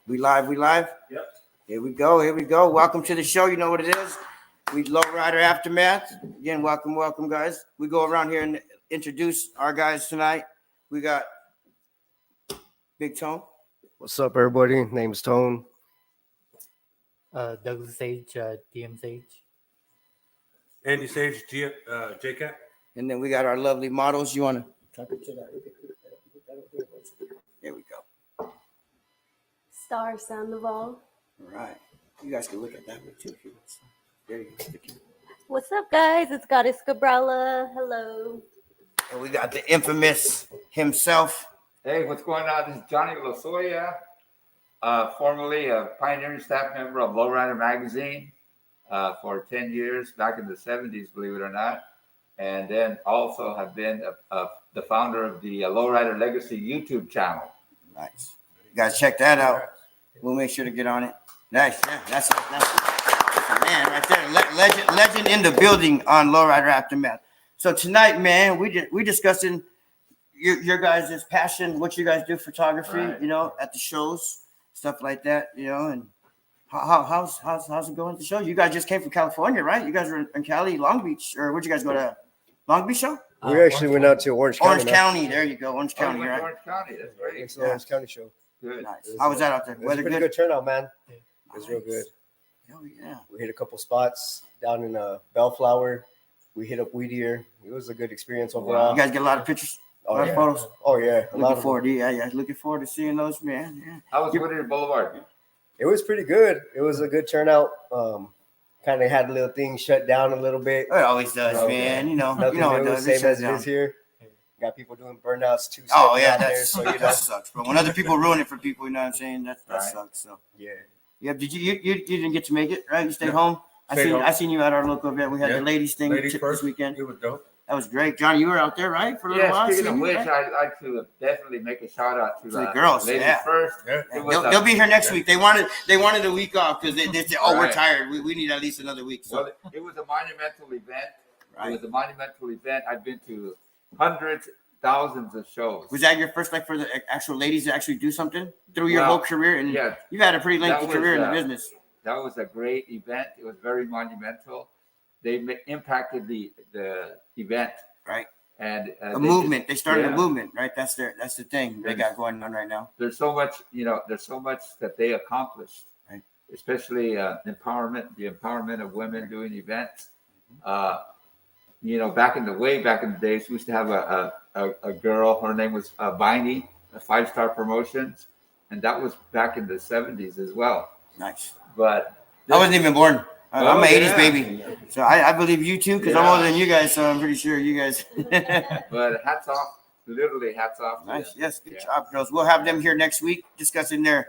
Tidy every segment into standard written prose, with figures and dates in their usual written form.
We live. Yep. Here we go. Welcome to the show. You know what it is. We Lowrider Aftermath. Again, welcome, guys. We go around here and introduce our guys tonight. We got Big Tone. What's up, everybody? Name's Tone. Douglas Sage, DM Sage. Andy Sage, JCat. And then we got our lovely models. You want to talk to that? There we go. Star Sandoval. All right. You guys can look at that one too. If you want. There you go. What's up, guys? It's Goddess Cabrella. Hello. And we got the infamous himself. Hey, what's going on? This is Johnny Lozoya, formerly a pioneering staff member of Lowrider Magazine for 10 years, back in the 70s, believe it or not. And then also have been the founder of the Lowrider Legacy YouTube channel. Nice. You guys check that out. We'll make sure to get on it. Nice. Yeah, that's a man right there. Legend in the building on Lowrider Aftermath. So tonight, man, we discussing your guys' passion, what you guys do, photography, Right. you know, at the shows, stuff like that, you know, and how's it going at the show? You guys just came from California, right? You guys were in Cali, Long Beach, or where'd you guys go to? Long Beach show? We actually went out to Orange County. Orange County. There you go. Orange County, went to right? Orange County. That's great. It's the Orange County show. Good. Nice. How was that out there? It was a Weather pretty good turnout, man. It was real good. Hell yeah. We hit a couple spots down in Bellflower. We hit up Weedier. It was a good experience overall. You guys get a lot of pictures, a lot of yeah. photos. Oh yeah, a lot Looking of forward to looking forward to seeing those, man. Yeah. How was Whittier Boulevard? It was pretty good. It was a good turnout. Kind of had a little thing shut down a little bit. It always does, Okay. man. You know Nothing it new, does. same It shuts as it down. is here. Got people doing burnouts too. Oh yeah, out there, that's so you know. that sucks. But when other people ruin it for people, you know what I'm saying? That Right. sucks. So Yeah. yeah, did you didn't get to make it, right? You stayed home. Stayed home. I seen you at our local event. We had Yeah. the ladies thing Ladies this first. weekend. It was dope. That was great. Johnny, you were out there, right? For a little Yeah, while. speaking of seen you, which, right? I'd like to definitely make a shout out to the girls, Ladies yeah. First. Yeah. It was They'll be here next week. They wanted a week off because they said, "Oh, we're Right. tired. We need at least another week." So Well, it was a monumental event. Right. It was a monumental event. I've been to hundreds, thousands of shows. was that your first, like, for the actual ladies to actually do something through your Well, whole career? And yeah. you've had a pretty lengthy That was, career in the business. That was a great event. It was very monumental. They impacted the event, Right. and A movement. They started a yeah. movement, right? That's the thing they got going on right now. There's so much, there's so much that they accomplished, Right. especially the empowerment of women doing events. Back in the days, we used to have a girl. Her name was Viney, a 5-Star Promotions, and that was back in the 70s as well. Nice. But I wasn't even born. I'm Oh, an 80s yeah. baby. So I believe you too, because I'm Yeah. older than you guys, so I'm pretty sure you guys. But hats off, literally hats off. to Nice. them. Yes, good Yeah. job, girls. We'll have them here next week discussing their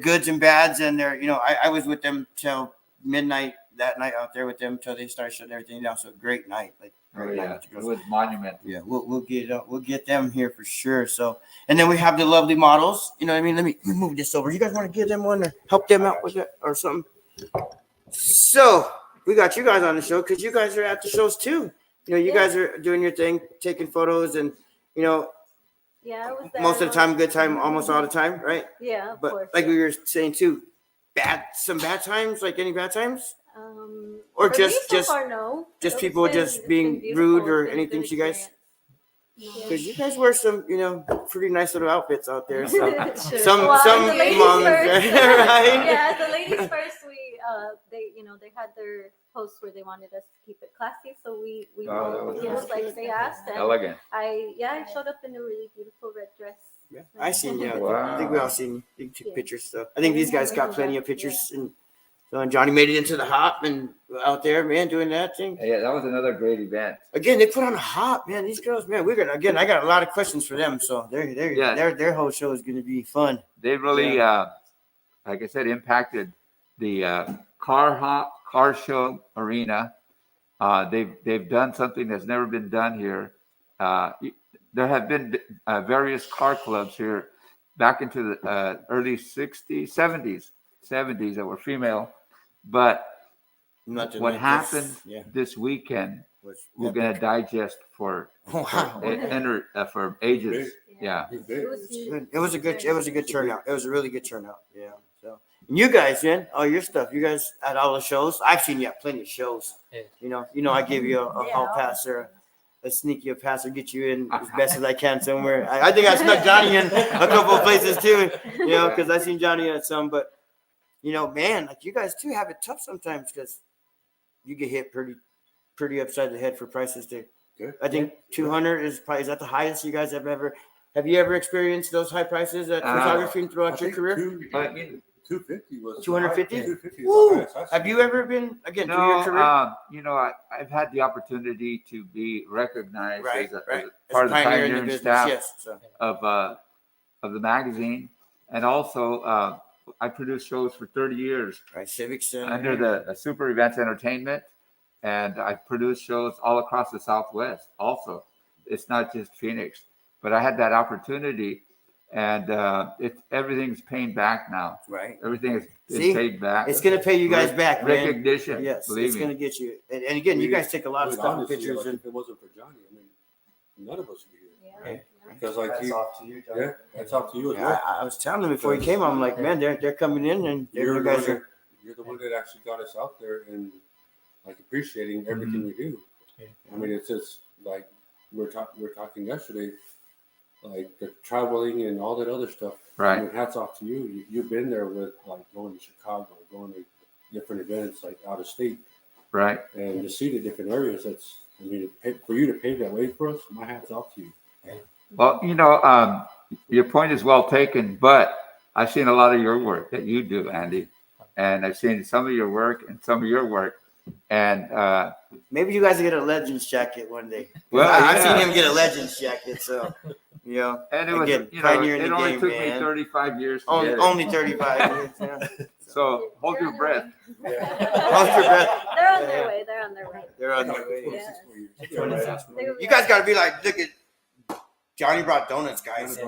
goods and bads and their, I was with them till midnight that night out there with them till they started shutting everything down. So great night. Like Oh, great night yeah. with the It girls. was monumental. Yeah, we'll get them here for sure. So, and then we have the lovely models. You know what I mean? Let me move this over. You guys want to give them one or help them out with it or something? So we got you guys on the show because you guys are at the shows too. You guys are doing your thing, taking photos, and Yeah, I was there. most of the time, good time, almost all the time, right? Yeah, of But course. like we were saying too, some bad times, like any bad times, or for just- me, so just- far, no. just It's people been- just it's being been beautiful. rude It's or been a anything good to you guys? experience. Because you guys wear some, pretty nice little outfits out there. So. Sure. Some the ladies moms, first. right? Yeah, the ladies first. They had their posts where they wanted us to keep it classy, so we Oh, that was just nice. like they asked, and Elegant. I showed up in a really beautiful red dress. Yeah, I seen you. Wow. I think we all seen you. You took Yeah. pictures. So I think these guys got plenty of pictures, and Johnny made it into the hop and out there, man, doing that thing. Yeah, that was another great event. Again, they put on a hop, man. These girls, man, I got a lot of questions for them. So their whole show is going to be fun. They really, like I said, impacted the car show arena. They've done something that's never been done here. There have been various car clubs here back into the early 60s, 70s that were female. But Nothing what like happened this. Yeah. this weekend was. we're gonna digest for for ages. Yeah. He's It big. was huge. It was a good turnout. It was a really good turnout. Yeah. So and you guys, man, all your stuff. You guys at all the shows. I've seen you at plenty of shows. Yeah. You know, I give you a hall pass or a sneaky pass or get you in as best as I can somewhere. I think I snuck Johnny in a couple of places too. You know, because I seen Johnny at some, but you know, man, like you guys too have it tough sometimes because you get hit pretty upside the head for prices too. Good. I think 200 is that the highest you guys have you ever experienced those high prices at photography throughout your career? 250 was 250? 250 is Woo! the highest I've Have seen. you ever been again through your career? You know, I've had the opportunity to be recognized Right, as right. a part of the in pioneering business, staff yes. So. of the magazine, and also I produced shows for 30 years Right, Civic Center. under the Super Events Entertainment, and I've produced shows all across the Southwest. Also, it's not just Phoenix, but I had that opportunity, and everything's paying back now. Right. Everything is See? paid back. It's gonna pay you guys back, man. Recognition. Yes, believe it's me. gonna get you. And again, you guys take a lot of stuff and honestly, pictures like, and if it wasn't for Johnny, I mean, none of us would be here. Yeah. Because like That's he, off to you, John. yeah, that's off to you as yeah, well. I was telling them before he came, I'm like, man, they're coming in and You're you the, guys one that, are you're the one that actually got us out there and like appreciating everything we do. Yeah. I mean, it's just like we're talking yesterday, like the traveling and all that other stuff. Right. I mean, hats off to you. You've been there with like going to Chicago, going to different events like out of state, Right. and to see the different areas. That's, I mean, for you to pave that way for us, my hat's off to you. Well, you know, your point is well taken, but I've seen a lot of your work that you do, Andy, and I've seen some of your work and some of your work, and maybe you guys will get a Legends jacket one day. Well, I've yeah. seen him get a Legends jacket, so you know. and it was, Again, you know, pioneering it the only game, took man. me 35 years to get it. Only 35 years. Yeah. So hold They're your on breath. their way. Hold your breath. They're on their way. They're on their way. They're on their way. Yeah. Yeah. You guys got to be like, look at Johnny brought donuts, guys.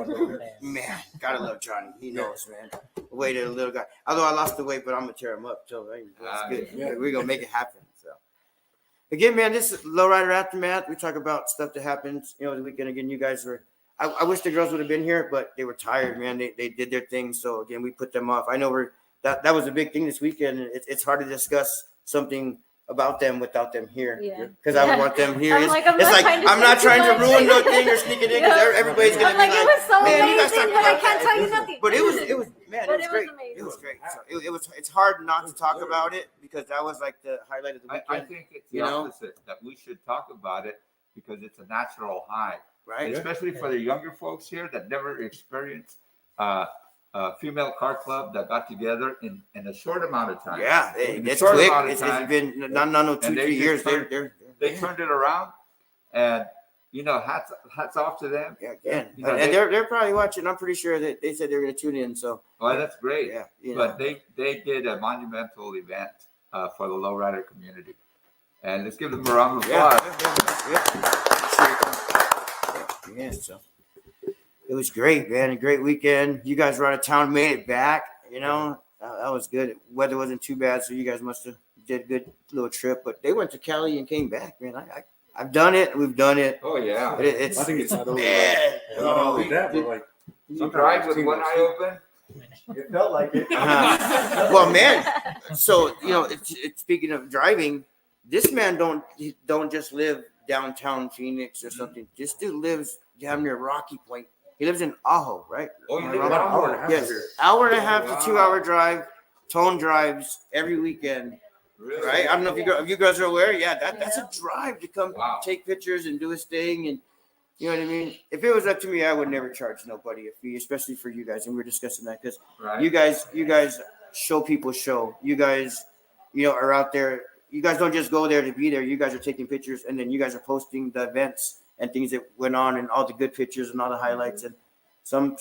Man, gotta love Johnny. He knows, man. Way to the little guy. Although I lost the weight, but I'm gonna tear him up. So that's good. Yeah. We're gonna make it happen. So again, man, this is Lowrider Aftermath. We talk about stuff that happens, you know, the weekend. Again, you guys were. I wish the girls would have been here, but they were tired, man. They did their thing. So again, we put them off. I know that was a big thing this weekend. It's hard to discuss something about them without them here. Yeah. Because I would want them here. I'm It's like, I'm it's not like trying to I'm not say too trying to much. ruin nothing or sneak it in because Yeah. everybody's gonna I'm be like, like, it was so man, you guys amazing, talk but I about can't that. tell you nothing. But it was man, But it was it was great. amazing. It was great. So it's hard not to talk about it because that was like the highlight of the I weekend, think it's the You know? opposite, that we should talk about it because it's a natural high, right? especially for the younger folks here that never experienced a female car club that got together in a short amount of time. Yeah, In a it's short quick. amount of It's time, been not no 2-3 and they just years. turned- they turned it around, and you know, hats off to them. Yeah, again, You know, and they're probably watching. I'm pretty sure that they said they're going to tune in. So Well, that's great. yeah, you know. But they did a monumental event for the lowrider community, and let's give them a round of Yeah. applause. Yeah, so it was great, man. A great weekend. You guys were out of town, made it back. You know, that was good. Weather wasn't too bad, so you guys must have did a good little trip. But they went to Cali and came back, man. I've done it. We've done it. Oh yeah. But it's I think it's not only bad. not only that, but like You drive with one eye open. It felt like it. Well, man. So you know, it's speaking of driving, this man don't just live downtown Phoenix or something. This dude lives down near Rocky Point. He lives in Ajo, right? Oh, you Am I live wrong? in Ajo? Yes, hour and a half Wow. to 2 hour drive. Tone drives every weekend, Really? right? I don't know if you guys are aware. Yeah, that's a drive to come Wow. take pictures and do his thing, and you know what I mean. If it was up to me, I would never charge nobody a fee, especially for you guys. And we were discussing that because Right. you guys show people show. You guys, you know, are out there. You guys don't just go there to be there. You guys are taking pictures, and then you guys are posting the events and things that went on, and all the good pictures and all the highlights. And some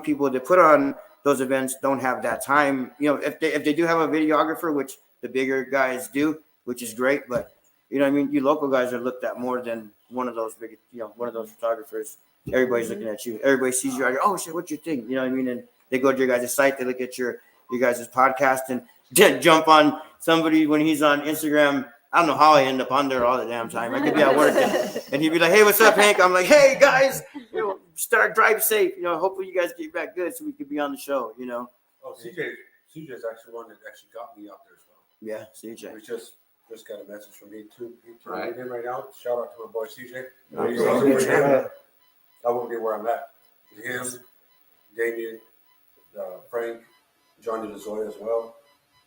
people that put on those events don't have that time. You know, if they do have a videographer, which the bigger guys do, which is great, but you know what I mean, you local guys are looked at more than one of those big, you know, one of those photographers. Everybody's looking at you. Everybody sees you out here. Oh shit, what's your thing? You know what I mean? And they go to your guys' site, they look at your guys' podcast and jump on somebody when he's on Instagram I don't know how I end up on there all the damn time. I could be at work and he'd be like, "Hey, what's up, Hank?" I'm like, "Hey guys, drive safe. Hopefully you guys get back good so we could be on the show. Oh, CJ's actually one that actually got me out there as well. Yeah, CJ. We just got a message from me too. He Right. tuned in right now. Shout out to my boy CJ. Oh, He's yeah. also right there. I wouldn't be where I'm at. Him, Damien, Frank, Johnny LaZoya as well.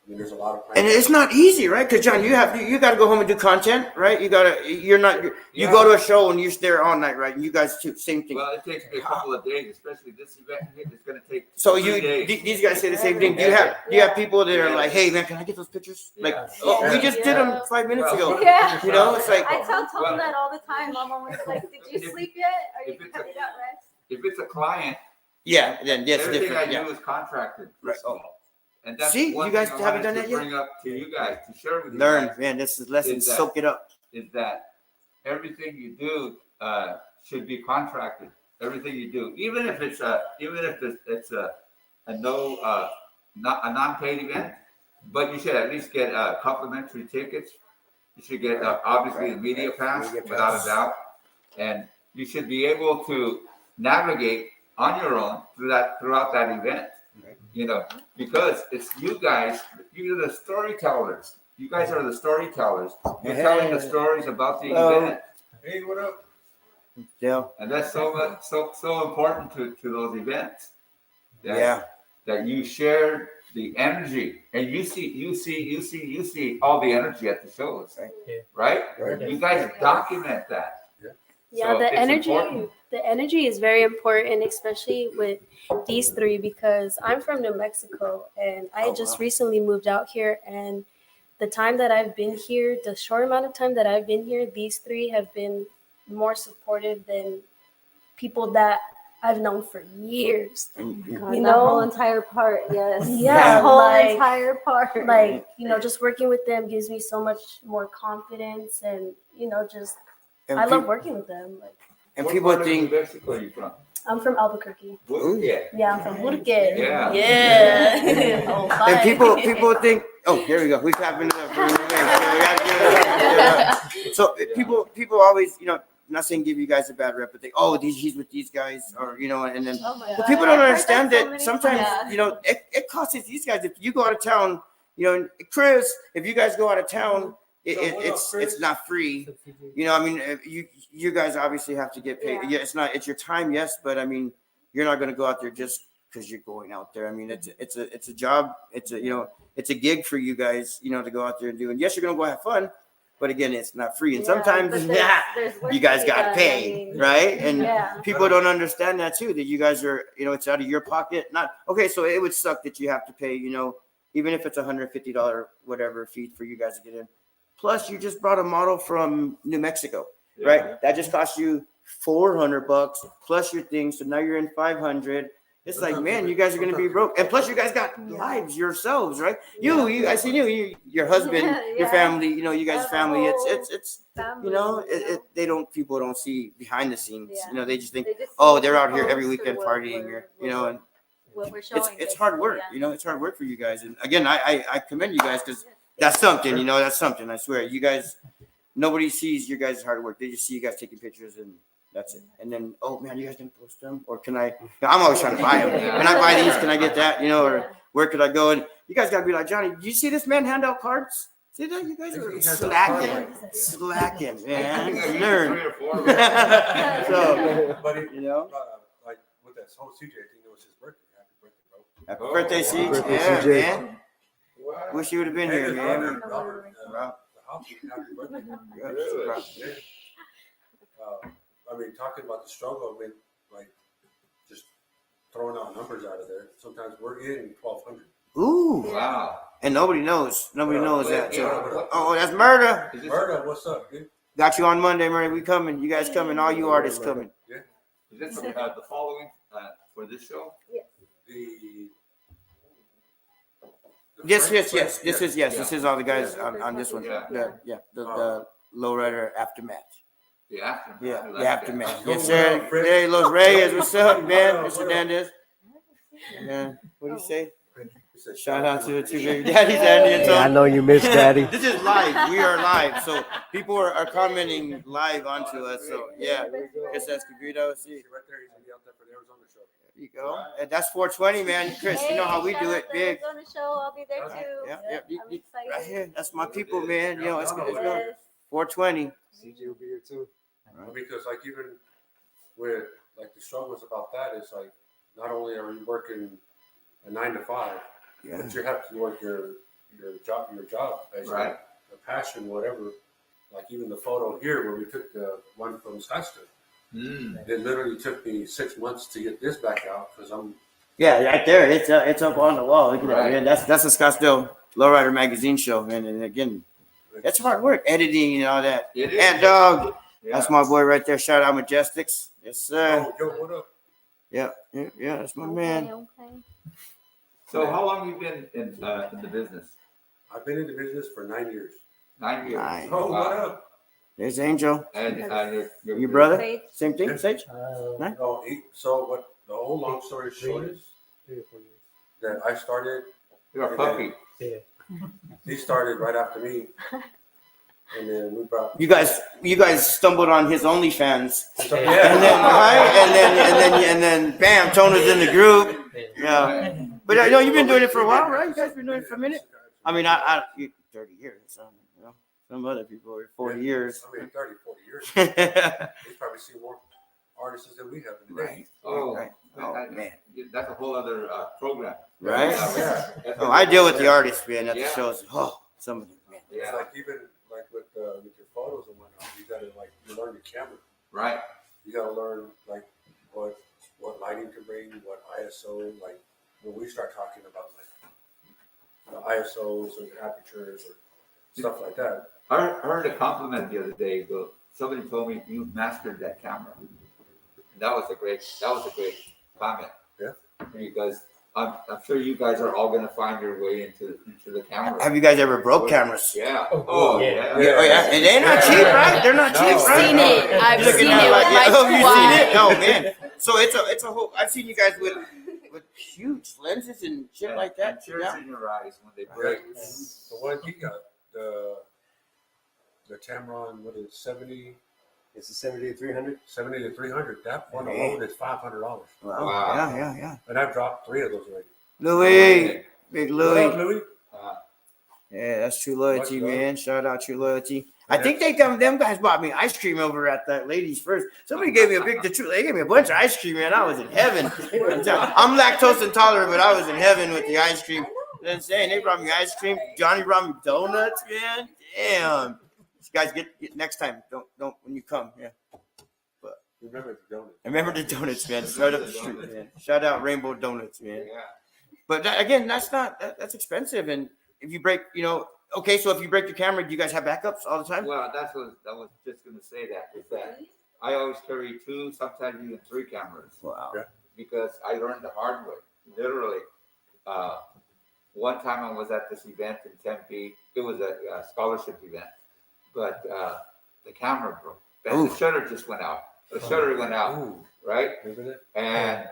I mean, there's a lot of And it's not easy, right? Because John, you got to go home and do content, right? You go to a show and you're there all night, right? And you guys too, same thing. Well, it takes me a couple of days, especially this event. It's going to take. So 3 days. these guys say the same thing. Do you have people that are like, "Hey man, can I get those pictures?" Like, Yeah. we just did them 5 minutes ago. Yeah. It's like, I tell Tom that all the time. I'm always like, "Did you sleep yet? Are you if have you got rest?" If it's a client, yeah, then that's everything different. I Yeah. do is contracted. Right. Oh. And that's See, one you guys thing I haven't done wanted that to yet? bring up to you guys to share with you. Learn, guys, man. This is lesson. Is that- Soak it up. is that everything you do should be contracted. Everything you do, even if it's a non-paid event, but you should at least get complimentary tickets. You should get obviously the media pass without a doubt, and you should be able to navigate on your own throughout that event. Because it's you guys. You're the storytellers. You guys are the storytellers. You're telling the stories about the event. Hey, what up? Yeah. And that's so important to those events. Yeah. That you share the energy, and you see all the energy at the shows, right? Right. You guys document that. Yeah, So the it's energy important. the energy is very important, especially with these three, because I'm from New Mexico and I just recently moved out here, and the time that I've been here, the short amount of time that I've been here, these three have been more supportive than people that I've known for years. God, You that know? whole entire part, yes. Yeah, That whole like- entire part. Like, just working with them gives me so much more confidence, and just And I love peop- working with them. Like, And What people part of think, New Mexico are you from? I'm from Albuquerque. Yeah. Yeah, I'm from Burque. Yeah. Yeah. Oh, and fine. people think. Oh, here we go. We tapping it up. So we gotta give it up. So people always, not saying give you guys a bad rep, but think, oh, he's with these guys, or and then. Oh my But God. people don't I've heard understand so that many sometimes, times. it costs these guys. If you go out of town, Chris, if you guys go out of town, it's not free. Subsidy. I mean, you guys obviously have to get paid. Yeah. Yeah, it's your time, yes, but I mean, you're not going to go out there just because you're going out there. I mean, it's a job. It's a gig for you guys, to go out there and do. And yes, you're going to go have fun, but again, it's not free. And Yeah, sometimes, but there's work you guys to be got to done. pay, I mean, right? And yeah. people don't understand that too. That you guys are, it's out of your pocket. Not okay. So it would suck that you have to pay, even if it's $150 whatever fee for you guys to get in. Plus, you just brought a model from New Mexico, right? That just cost you $400 plus your thing. So now you're in $500. It's like, man, you guys are gonna be broke. And plus, you guys got lives yourselves, right? I seen you, your husband, your Yeah. family. You guys' family. It's Family, people don't see behind the scenes. Yeah. They just think, They just oh, see they're out here posts every or weekend what partying, we're- or and what we're showing. it's hard work. basically, It's hard work for you guys. And again, I commend you guys because that's something. That's something. I swear, you guys. Nobody sees your guys' hard work. They just see you guys taking pictures and that's it. And then, oh man, you guys didn't post them, or can I? I'm always trying to buy them. Can I buy these? Can I get that? Or where could I go? And you guys gotta be like, Johnny, do you see this man hand out cards? See that? You guys are slacking, man. Learn. 3 or 4. So, But it, you know, like with that whole CJ thing, it was his birthday. Happy birthday, bro. happy birthday, wow. CJ. Birthday, Yeah, CJ. man. Wish you would have been here, man. Robert, Wow. happy birthday. Really? Yeah. I mean, talking about the struggle, I mean, like just throwing out numbers out of there. Sometimes we're in 1,200. Ooh. Wow. And nobody knows. Nobody knows that. Yeah. So. Oh, that's murder. Is this, Murder, what's up, dude? Got you on Monday, Murray. We coming. You guys coming. All you artists coming. is this the following for this show? The Yes. Frank- This is Yeah. This is all the guys on this one. Yeah. The Lowrider Aftermath. The aftermath. Yeah, I like the that. Aftermath. Go Yes, sir. well, Fred. Hey, Los Reyes. What's up, man? What Mr. up? Hernandez. Yeah. What do you say? He said, Shout out to the two baby daddies, Andy and Yeah, I Tom. know you miss Daddy. This is live. We are live, so people are commenting live onto us. So yeah, que se escribido, sí. See right there, he's gonna be out there for the Arizona show. There you go. And that's 420, man. Chris, you know how we Hey, do shout it, out the big. Arizona show. I'll be there Okay. too. Yeah, yeah. I'm excited. Right here. That's my people, man. You know, it's good. Yes. 420. CJ will be here too. Well, because like even with like the struggles about that is like not only are you working a 9 to 5, Yeah. but you have to work your job as Right. a passion, whatever. Like even the photo here where we took the one from Scottsdale. It literally took me 6 months to get this back out because I'm Yeah, right there. It's up on the wall. Look at that, Right. man. That's a Scottsdale Lowrider magazine show, man. And again, it's hard work editing and all that. It is. And dog, Yeah. that's my boy right there. Shout out Majestics. Yes, sir. yo, what up? Yeah, that's my Okay, man. okay. So how long you been in the business? I've been in the business for 9 years. 9 years. Nice. Oh, Wow. what up? There's Angel. And Your brother? Faith. Same thing, Yeah. Sage? No, so what the whole long story short is 3 or 4 years. that I started, You're a puppy. Yeah. he started right after me. And then we brought You guys stumbled on his OnlyFans. So, And then right? And then bam, Tona's in the group. Yeah. But I know you've been doing it for a while, right? You guys been doing it for a minute? I mean, I 30 years. So, you know, some other people are 40 years. I mean, 30, 40 years. Right. He's probably seen more artists than we have in the day. Oh, Right. Oh, man. That's a whole other program. Right? Yeah. Oh, I deal with the artists, man, at the Yeah. shows. Oh, some of them, man. It's Yeah. like even like with your photos and whatnot, you gotta like you learn your camera. Right. You gotta learn like what lighting to bring, what ISO. Like when we start talking about like the ISOs or the apertures or stuff like that. I heard a compliment the other day. But somebody told me you mastered that camera. And that was a great comment. Yeah. Because I'm sure you guys are all going to find your way into the camera. Have you guys ever broke cameras? Yeah. Oh, yeah. yeah. Oh, yeah. And they're not cheap, right? They're not cheap, No. right? Seen it. I've You're looking seen at it with my oh, you seen it? twat. Oh, man. So it's a whole, I've seen you guys with huge lenses and shit like that. Tears Yeah. in your eyes when they Right. break. The one he got, the Tamron, what is it, 70 It's a 70-300. to 300. That one Man. alone is $500. Wow. Wow. Yeah. And I've dropped 3 of those already. Louis. Big What up, Louis. Louis? Yeah, that's True Loyalty, Much love. man. Shout out True Loyalty. I Yeah. think them guys bought me ice cream over at that lady's first. Somebody gave me they gave me a bunch of ice cream, man. I was in heaven. I'm lactose intolerant, but I was in heaven with the ice cream. You know what I'm saying? They brought me ice cream. Johnny brought me donuts, man. Damn. You guys get next time. Don't when you come. Yeah. Remember the donut. Remember the donuts, man. It's right up the street, man. Shout out Rainbow Donuts, man. Yeah. But again, that's expensive. And if you break, okay, so if you break your camera, do you guys have backups all the time? Well, I was just going to say that is that I always carry 2, sometimes even 3 cameras. Wow. Yeah. Because I learned the hard way. Literally, one time I was at this event in Tempe. It was a scholarship event, but the camera broke. And the shutter just went out. The shutter went out, Ooh, right? remember that? And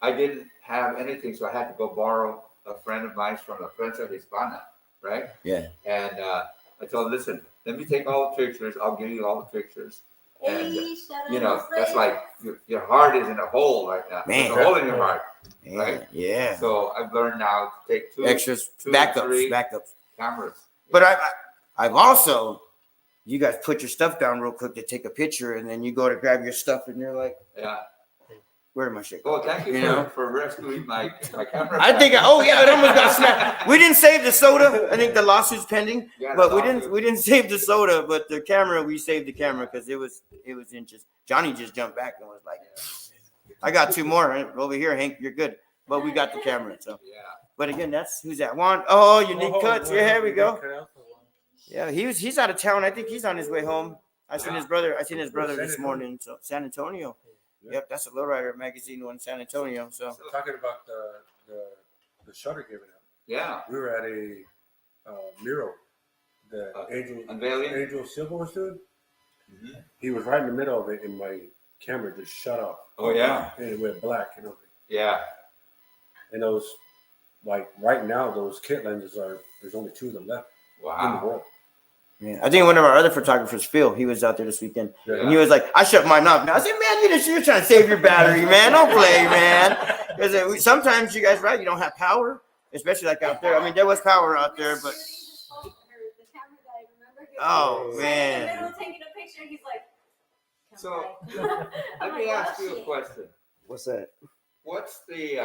I didn't have anything, so I had to go borrow a friend of mine from La Prensa Hispana, right? Yeah. And I told him, listen, let me take all the pictures. I'll give you all the pictures. And Hey, shout out you know, to that's Faith. like your heart is in a hole right now. Man. There's a hole in your heart. Yeah. Right? Yeah. So I've learned now to take 2 Extras, 2 or backups, 3 backups. cameras. But I've also, you guys put your stuff down real quick to take a picture, and then you go to grab your stuff, and you're like, Yeah. where did my shit? Oh, thank you, You know? for rescuing my camera. I think, it almost got snapped. We didn't save the soda. I think the lawsuit's pending, Yeah, but the we lawsuit. didn't save the soda. But the camera, we saved the camera because it was inches. Johnny just jumped back and was like, I got 2 more over here, Hank. You're good. But we got the camera. So, Yeah. but again, that's who's that? Juan. Oh, unique Oh, cuts. wow, Yeah, here we go. cut out for one. Yeah, he's out of town. I think he's on his way home. I seen his brother San this Antonio. morning. So San Antonio. Yeah. Yep, that's a Lowrider magazine one, San Antonio. So Talking about the shutter giving out. Yeah. We were at a mural that Unveiling? Angel Silva was doing. Mhm. He was right in the middle of it, and my camera just shut off. Oh, yeah. And it went black, Yeah. And those like right now, those kit lenses there's only 2 of them left in the Wow. world. Yeah, I think one of our other photographers, Phil, he was out there this weekend, Yeah. and he was like, "I shut mine off." Now I said, "Man, you're trying to save your battery, man. Don't play, man." Because sometimes you guys, right? You don't have power, especially like out there. I mean, there was power out there, but The camera guy, remember? He was oh in the man, middle taking a picture. He's like, So "Camera guy." let me ask you a question. What's that? What's the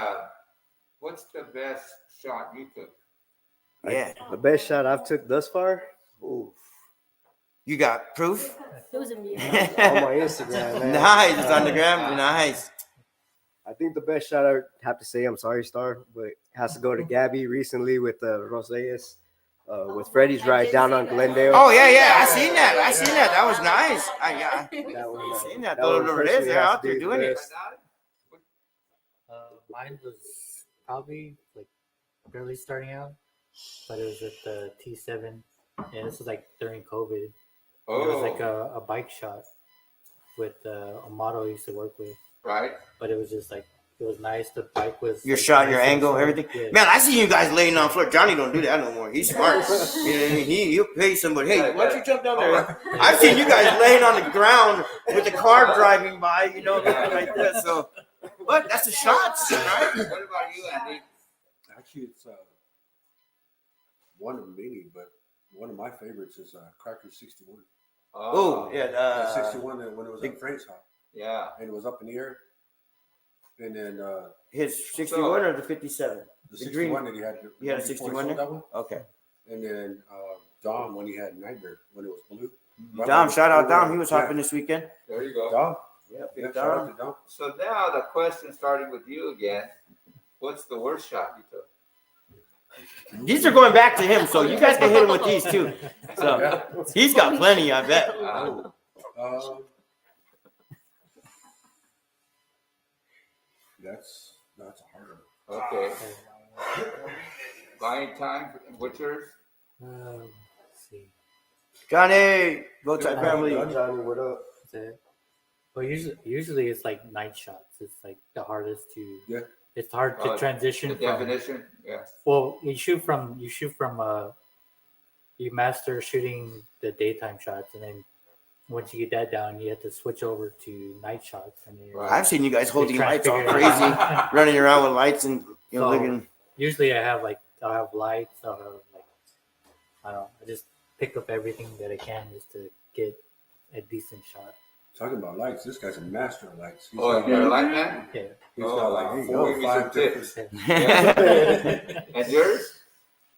best shot you took? yeah. The best shot I've took thus far? Ooh, You got proof? It was a mirror. on my Instagram, man. Nice, it's on the gram. Nice. I think the best shot I have to say, I'm sorry, Star, but it has to go to Gabby recently with Rosales, with Freddie's I ride did down see on that. Glendale. Oh yeah. I seen that. That was nice. That one, I seen that. that one Those personally they're has out to there be the doing it. best. Mine was probably like barely starting out, but it was at the T7, and this was like during COVID. Oh, It was like a bike shot with a model I used to work with, right. but it was just like it was nice. The bike was Your like, shot, your nice and angle, short. everything. Yeah. Man, I see you guys laying on floor. Johnny don't do that no more. He's smart. You know what I mean? He'll pay somebody. Hey, why don't you jump down there? I've seen you guys laying on the ground with the car driving by, looking like this. So, but that's the shots, right? What about you, Andy? Actually, it's one of many, but one of my favorites is Cracker 61. Oh, yeah. Yeah, 61 when it was at Frank's house, Yeah. and it was up in the air. And then His 61 or the 57? the The green- 61 that he had. he had a before 61 sold there? that one. Okay. And then Dom when he had Nightmare when it was blue. Dom, shout out Dom. He was hopping this weekend. There you go. Dom. Yeah, Yeah, big shout out Dom. to Dom. So now the question, starting with you again, what's the worst shot you took? These are going back to him, so you guys can hit him with these too. So Yeah. he's got plenty, I bet. That's a hard one. Okay. Buying time. What's yours? Let's see. Johnny, go type family. Johnny, what up? Is it? Well, usually it's like night shots. It's like the hardest to. Yeah. It's hard to transition The from. definition. Yeah. Well, you shoot from. You master shooting the daytime shots, and then once you get that down, you have to switch over to night shots. And Right. I've seen you guys holding trying to lights all figure it crazy, out. running around with lights and So, looking. Usually, I'll have lights. I'll have I don't know. I just pick up everything that I can just to get a decent shot. Talking about lights, this guy's a master of lights. He's Oh, got, you're a light man? Yeah. he's got like Oh, 4 or give me some 5 tips. different. And yours?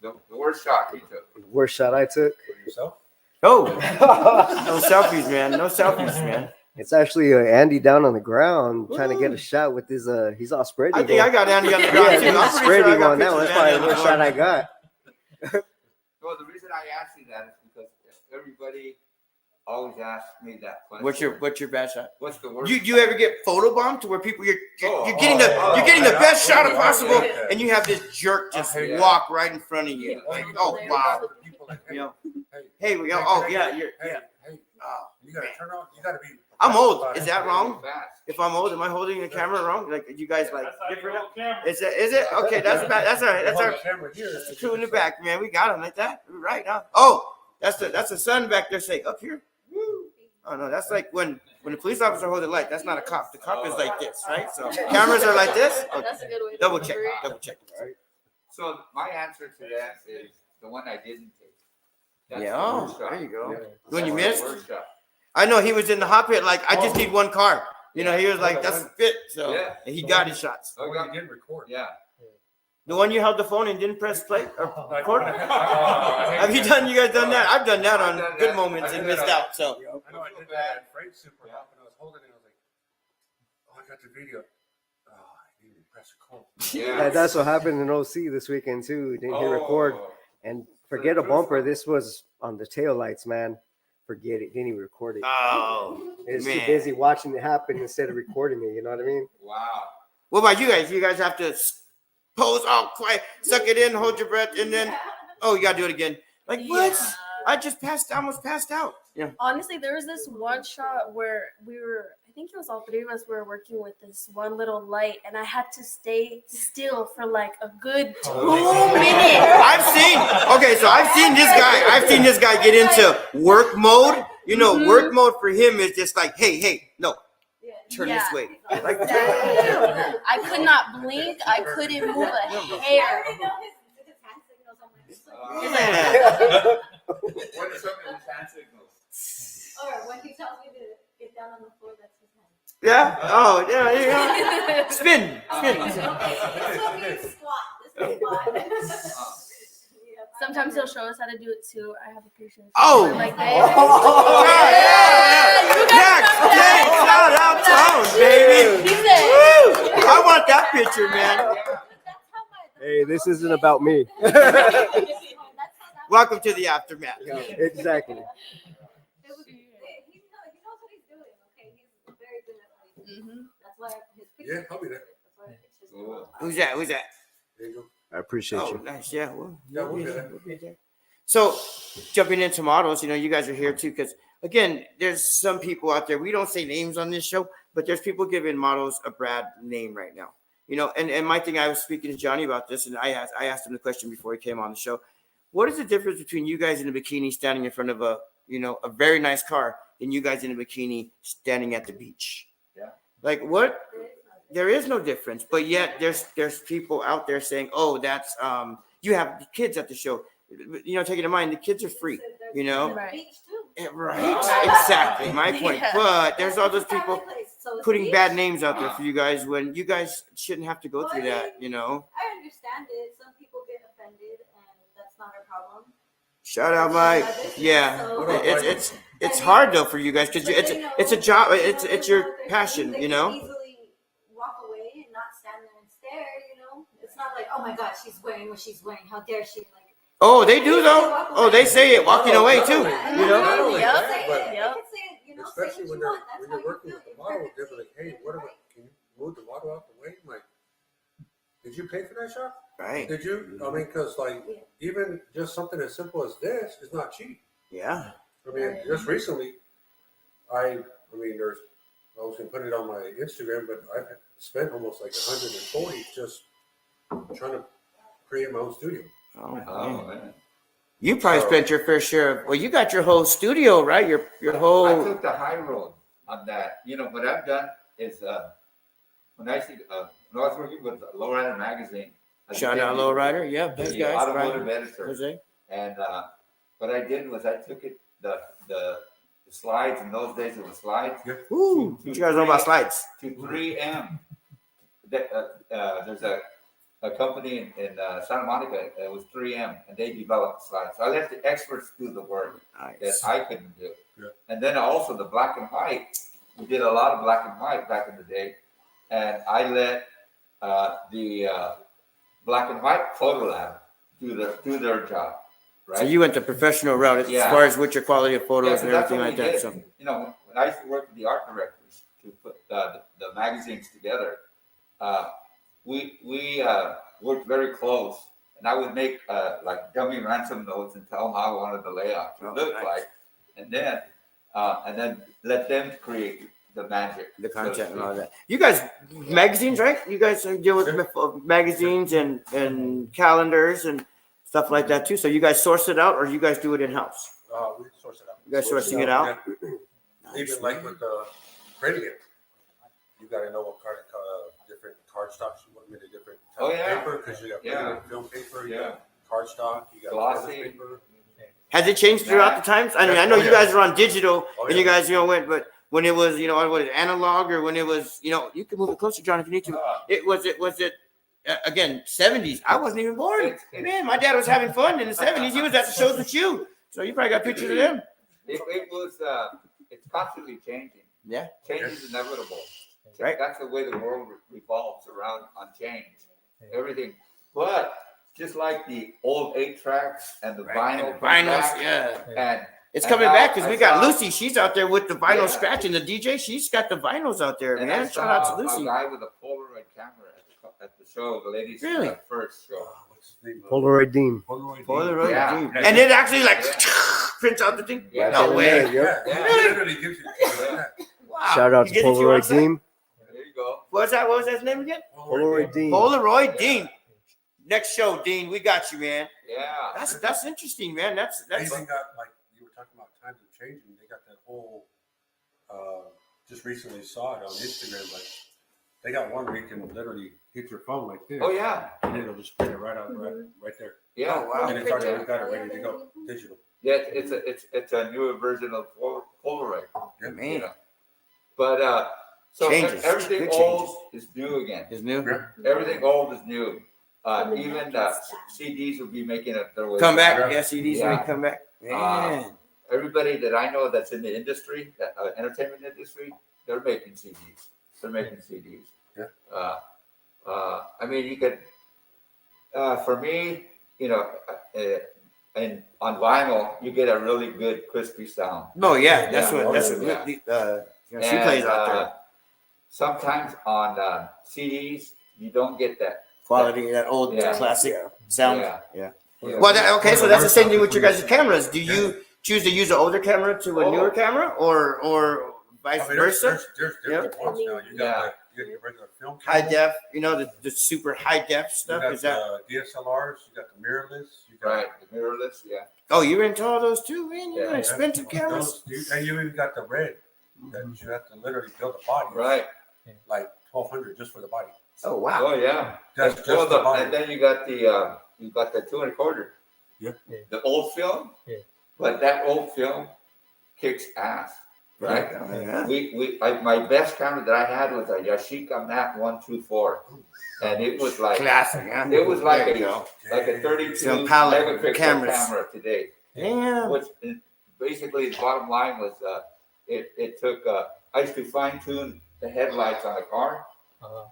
The worst shot you took. Worst shot I took? For yourself? Oh, no selfies, man. No selfies, man. It's actually Andy down on the ground trying to get a shot with his he's all spread. I think I got Andy on the ground Yeah, too. he's I'm pretty spread sure I got on that one. pictures That's of probably Andy the on the worst shot I ground. got. Well, the reason I asked you that is because everybody always asks me that question. What's your best shot? What's the worst? You ever get photobombed to where people you're Oh, getting the yeah, best shot yeah, possible, yeah. and you have this jerk just Yeah. walk right in front of you. Like, oh wow, People like, hey, you know, hey, hey, oh yeah, hey, you're hey, yeah. hey, Oh, you gotta turn on. You gotta be. I'm old. Is that wrong? Fast. If I'm old, am I holding the camera wrong? Like you guys like different? Is it? Okay, that's bad. That's all right. That's our camera here. that's the two in the back, man. We got him like that. We're right now. Oh, that's the sun back there. Say up here. Woo. Oh no, that's like when the police officer holds a light. That's not a cop. The cop is like this, right? So cameras are like this. Okay. That's a good way to Double check. remember it. Double check. Right? So my answer to that is the one I didn't take. That's Yeah. the Oh, worst shot. there you go. Yeah. When you That's missed, the worst shot. I know he was in the hot pit. Like I just need one car. You know, he was like, that's fit. So Yeah. and he got his shots. Oh, Oh, you didn't record. yeah. The one you held the phone and didn't press play or Like, record. Have you guys done that? I've done that on good moments and missed out. So I know I did that at Frank's Super Hop, and I was holding it. I was like, oh, I got the video. Oh, I didn't even press record. Yeah, that's what happened in OC this weekend too. Didn't hit record Oh. and forget a bumper. This was on the tail lights, man. Forget it. Didn't even record it. oh It's man. too busy watching it happen instead of recording it. You know what I mean? Wow. What about you guys? You guys have to pose all quiet, suck it in, hold your breath, and then you gotta do it again. Like what? I just almost passed out. Yeah. Honestly, there was this one shot where I think it was all three of us were working with this one little light, and I had to stay still for like a good 2 minutes. I've seen this guy get into work mode. You know, work mode for him is just like, hey, no, turn this way. Like, Exactly. I could not blink. I couldn't move a hair. yeah. What are some of his hand signals? Or when he tells me to get down on the floor, that's his hand. Yeah. Oh, yeah. There you go. Spin. This will be squat. Sometimes he'll show us how to do it too. I have a picture. Oh. Like Oh, that. yeah. Shout out Tone, baby. He said, Woo! I want that picture, man. Hey, this isn't about me. Welcome to the aftermath. Exactly. He knows what he's doing. Okay, he's very good at what he's doing. That's why his picture. Yeah, I'll be there. That's why his pictures. Who's that? Who's that? There you go. I appreciate Oh, you. nice. Yeah. Well, Yeah, we'll be there. So, jumping into models, you know, you guys are here too, because again, there's some people out there. We don't say names on this show, but there's people giving models a bad name right now. You know, and my thing, I was speaking to Johnny about this, and I asked him the question before he came on the show. What is the difference between you guys in a bikini standing in front of a very nice car and you guys in a bikini standing at the beach? Yeah. Like what? There is no difference, but yet there's people out there saying, "Oh, that's you have kids at the show." You know, taking in mind the kids are free. You know, Right. right? Exactly my point. Yeah. But there's all those people putting bad names out there for you guys when you guys shouldn't have to go through that. You know. I understand it. Some people get offended, and that's not a problem. Shout out, Mike. Yeah, it's hard though for you guys because it's a job. It's your passion. You know. Easily walk away and not stand there and stare. You know, it's not like, oh my God, she's wearing what she's wearing. How dare she? Like, Oh, they do though. Oh, they say it walking away too. You know. Not only Yep. that, but especially especially when you're working with the model, they're like, hey, can you move the model out the way? I'm like, did you pay for that shot? Right. Did you? I mean, because like even just something as simple as this is not cheap. Yeah. I mean, just recently, I was gonna put it on my Instagram, but I spent almost like 140 just trying to create my own studio. Oh, Oh, man. man. You probably spent your fair share of. Well, you got your whole studio, right? Your I whole. took the high road on that. You know, what I've done is when I was working with Lowrider magazine. Shout out Lowrider. Yeah, those the guys. automotive Right. editor. Jose. And what I did was I took it the slides. In those days, it was slides. Woo! What you guys know about slides? To 3M. There's a company in Santa Monica. It was 3M, and they developed slides. So I let the experts do the work that Nice. I couldn't do. Yeah. And then also the black and white. We did a lot of black and white back in the day, and I let the black and white photo lab do their job. Right. So you went the professional route as Yeah. far as with your quality of photos and that's everything what like we that. did. So You know, when I used to work with the art directors to put the magazines together, we worked very close, and I would make like dummy ransom notes and tell them how I wanted the layout to Oh, look nice. like, and then let them create the magic, the so to content and all speak. that. You guys, magazines, right? You guys deal with magazines and calendars and stuff like that too. So you guys source it out, or you guys do it in house? We source it out. You guys sourcing it out? Yeah. Nice, Even like man. with printing it, you got to know what different card stocks you want, different type Oh, of yeah. paper, because you got Yeah. film paper, you Yeah. got card stock, you got Glossy. canvas paper. Has it changed throughout the times? I mean, I know you guys are on digital Oh, and you yeah. guys, went, but when it was, what is it, analog, or when it was, you can move it closer, John, if you need to. It was again, 70s. I wasn't even born. It's- Man, my dad was having fun in the 70s. He was at the shows with you. So you probably got pictures of them. It was it's constantly changing. Yeah. Change is inevitable. Right. That's the way the world revolves around on change. Everything, but just like the old 8-tracks and the vinyl, Vinyls, back, yeah. and It's And coming now back because I we got saw- Lucy. She's out there with the vinyl Yeah. scratching. The DJ, she's got the vinyls out there, and I man. saw Shout out to a Lucy. guy with a Polaroid camera at the show, the ladies' Really? first show. What's his name? Polaroid Dean. Polaroid, Yeah. Jeep. And it actually prints out the thing. Yeah. No way. Yeah, Yeah. it literally gives you Yeah. that. Wow. Shout out You to get it, you want Polaroid to say? Dean. There you go. What was that his name again? Polaroid Dean. Polaroid Dean. Next show, Dean. We got you, man. Yeah. That's interesting, man. They That's even got, like you were talking about times of changing. They got that whole. Just recently saw it on Instagram. Like they got one where you can literally hit your phone like this. Oh yeah. And it'll just print it right out, right there. Yeah. Oh, wow. And it's already got it ready to go, digital. Yeah. It's a newer version of Polaroid. Yeah. man. You know. But so Changes. everything Big old is new again. Is new. Yeah. Everything old is new. Even CDs will be making their way Come back. Yeah. Yeah, CDs Yeah. may come back. Man. Everybody that I know that's in the industry, that entertainment industry, they're making CDs. They're making CDs. Yeah. I mean, you could. For me, you know, and on vinyl, you get a really good crispy sound. No, yeah, that's Yeah. what Yeah. she plays out there. Sometimes on CDs, you don't get that Quality, that old Yeah. classic sound. Yeah. Yeah. Yeah. Well, okay, so that's the same thing with your guys' cameras. Do you choose to use an older camera to a newer camera, or vice I mean, versa? there's different ones now. You got like you got your regular film High camera. def, you know, the super high def You stuff. got Is that? DSLRs. You got the mirrorless. You got right. The mirrorless, yeah. Oh, you're into all those too, man. You Yeah. got expensive cameras. And you even got the red that you have to literally build a body. Right. Like 1,200 just for the body. Oh wow. Oh yeah. That's And, just the body. and then you got the 2 1/4. Yeah. The old film. Yeah. But that old film kicks ass. Right. Oh, yeah. My best camera that I had was a Yashica Mat 124, and it was like Classic. Huh? it was like There you go. a 32 Some palette megapixel cameras. camera today. Yeah. Which basically the bottom line was it took I used to fine tune the headlights on the car,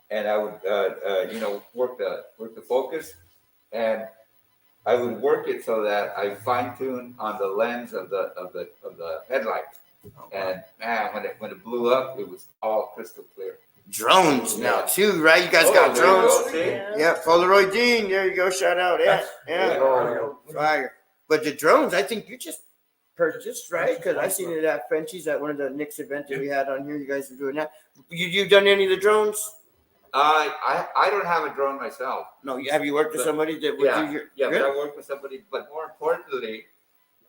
and I would work the focus, and I would work it so that I fine tune on the lens of the headlight. And man, when it blew up, it was all crystal clear. Drones now too, right? You guys Oh, got there you drones. go, see? Yeah, Polaroid Dean. There you go. Shout out. Yeah, There you yeah. go. Fire. But the drones, I think you just purchased, right? Because I seen it at Frenchie's at one of the Knicks events that we had on here. You guys were doing that. You done any of the drones? I don't have a drone myself. No. Have you worked with But- somebody that would do your? Yeah, but Really? I work with somebody. But more importantly,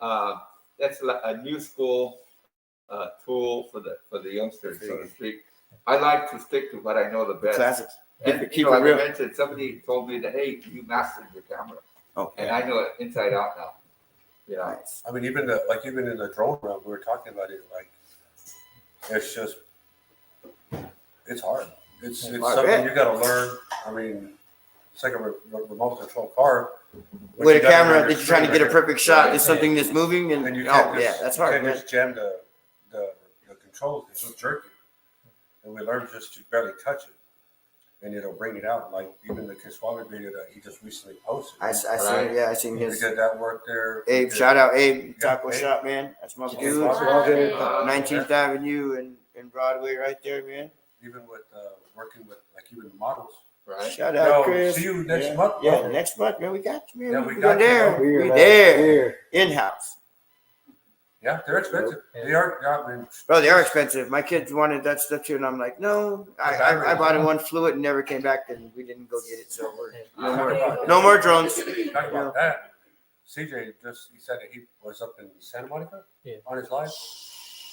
that's a new school tool for the youngsters, so to speak. I like to stick to what I know the best. Classics. And, Keep like it real. I mentioned, somebody told me that, hey, you mastered your camera, Oh, and I know it inside out now. You know, nice. I mean, even in the drone realm, we were talking about it. Like, it's just, it's hard. It's I something bet. you got to learn. I mean, it's like a remote control car. but With you a gotta camera learn that to you're trying to string get a it. perfect shot Right. is something that's moving, and And you can't yeah, just, that's you hard, can't man. just jam the controls. It's just jerky. And we learned just to barely touch it, and it'll bring it out. Like even the Kiswami video that he just recently posted. I seen, yeah, I seen We his. did that work there. Abe, We shout out Abe Yeah, Taco Abe. Shop, man. That's my did- dude. Walking. 19th Avenue and Broadway, right there, man. Even with working with like even the models. right? Shout out, Yo, Chris. see you next yeah. month, Yeah, bro. next month, man. We got you, man. Yeah, we we got you, there. bro. We're We man. there. We're- In house, Yeah, they're expensive. Yeah. They are. I mean, bro. They are expensive. My kids wanted that stuff too, and I'm like, no. I bought him one, flew it, and never came back. And we didn't go get it. So we're no more drones. talking about that. CJ he said that he was up in Santa Monica on his live.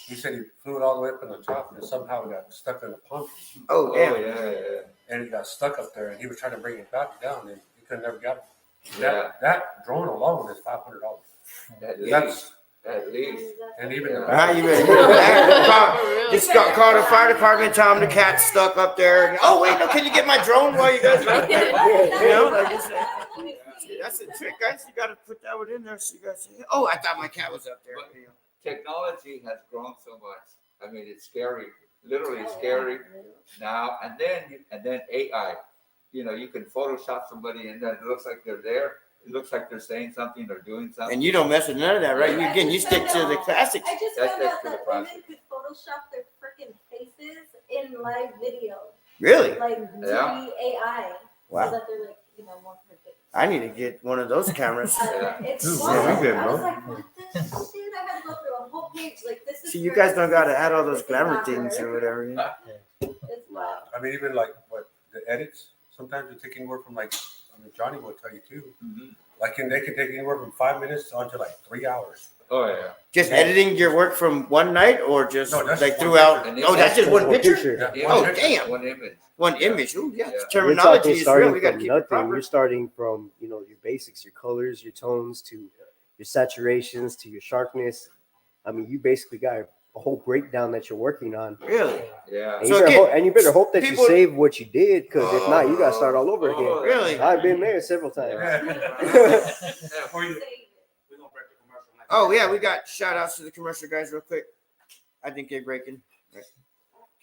He said he flew it all the way up in the top, and somehow it got stuck in a pump, Oh Oh damn. yeah. and it got stuck up there. And he was trying to bring it back down, and he could never get it. Yeah. That drone alone is $500. At least. And even You ready? Just call the fire department. Tell them the cat's stuck up there. Oh wait, no. Can you get my drone while you guys? You know, like it's, that's a trick, guys. You got to put that one in there so you guys say, oh, I thought my cat was up there. You know. Technology has grown so much. I mean, it's scary, literally scary now. And then AI. You know, you can Photoshop somebody, and then it looks like they're there. It looks like they're saying something or doing something. And you don't mess with none of that, right? You stick to the classics. I just That's found out the that classic. women could Photoshop their freaking faces in live video, Really? like Yeah. AI, Wow. so that they're like, more perfect. I need to get one of those cameras. Yeah. It's Dude, wild. yeah, we good, I was bro. like, what the shit, I had to go through a whole page. Like, this is. See, you her, guys this don't is gotta her, add all those this is glamour not things her. or whatever. You know? It's wild. I mean, even like what the edits, sometimes they take anywhere from like, I mean, Johnny will tell you too. Like, they can take anywhere from 5 minutes on to like 3 hours. Oh yeah. Just editing your work from one night, or just No, that's like just one throughout? picture. Oh, that's just one picture. Yeah, Oh, one picture. damn. One image. One image. Oh, yeah. Yeah. You're Terminology talking is starting real. We got to from keep it nothing. proper. You're starting from, your basics, your colors, your tones, to your saturations, to your sharpness. I mean, you basically got a whole breakdown that you're working on. Really? Yeah. And, So you, better again, and you better hope that people- you save what you did, because if not, you got to start all over again. Really? I've been there several times. Or you- Oh, yeah. We got shout outs to the commercial guys real quick. I think they're breaking. Right.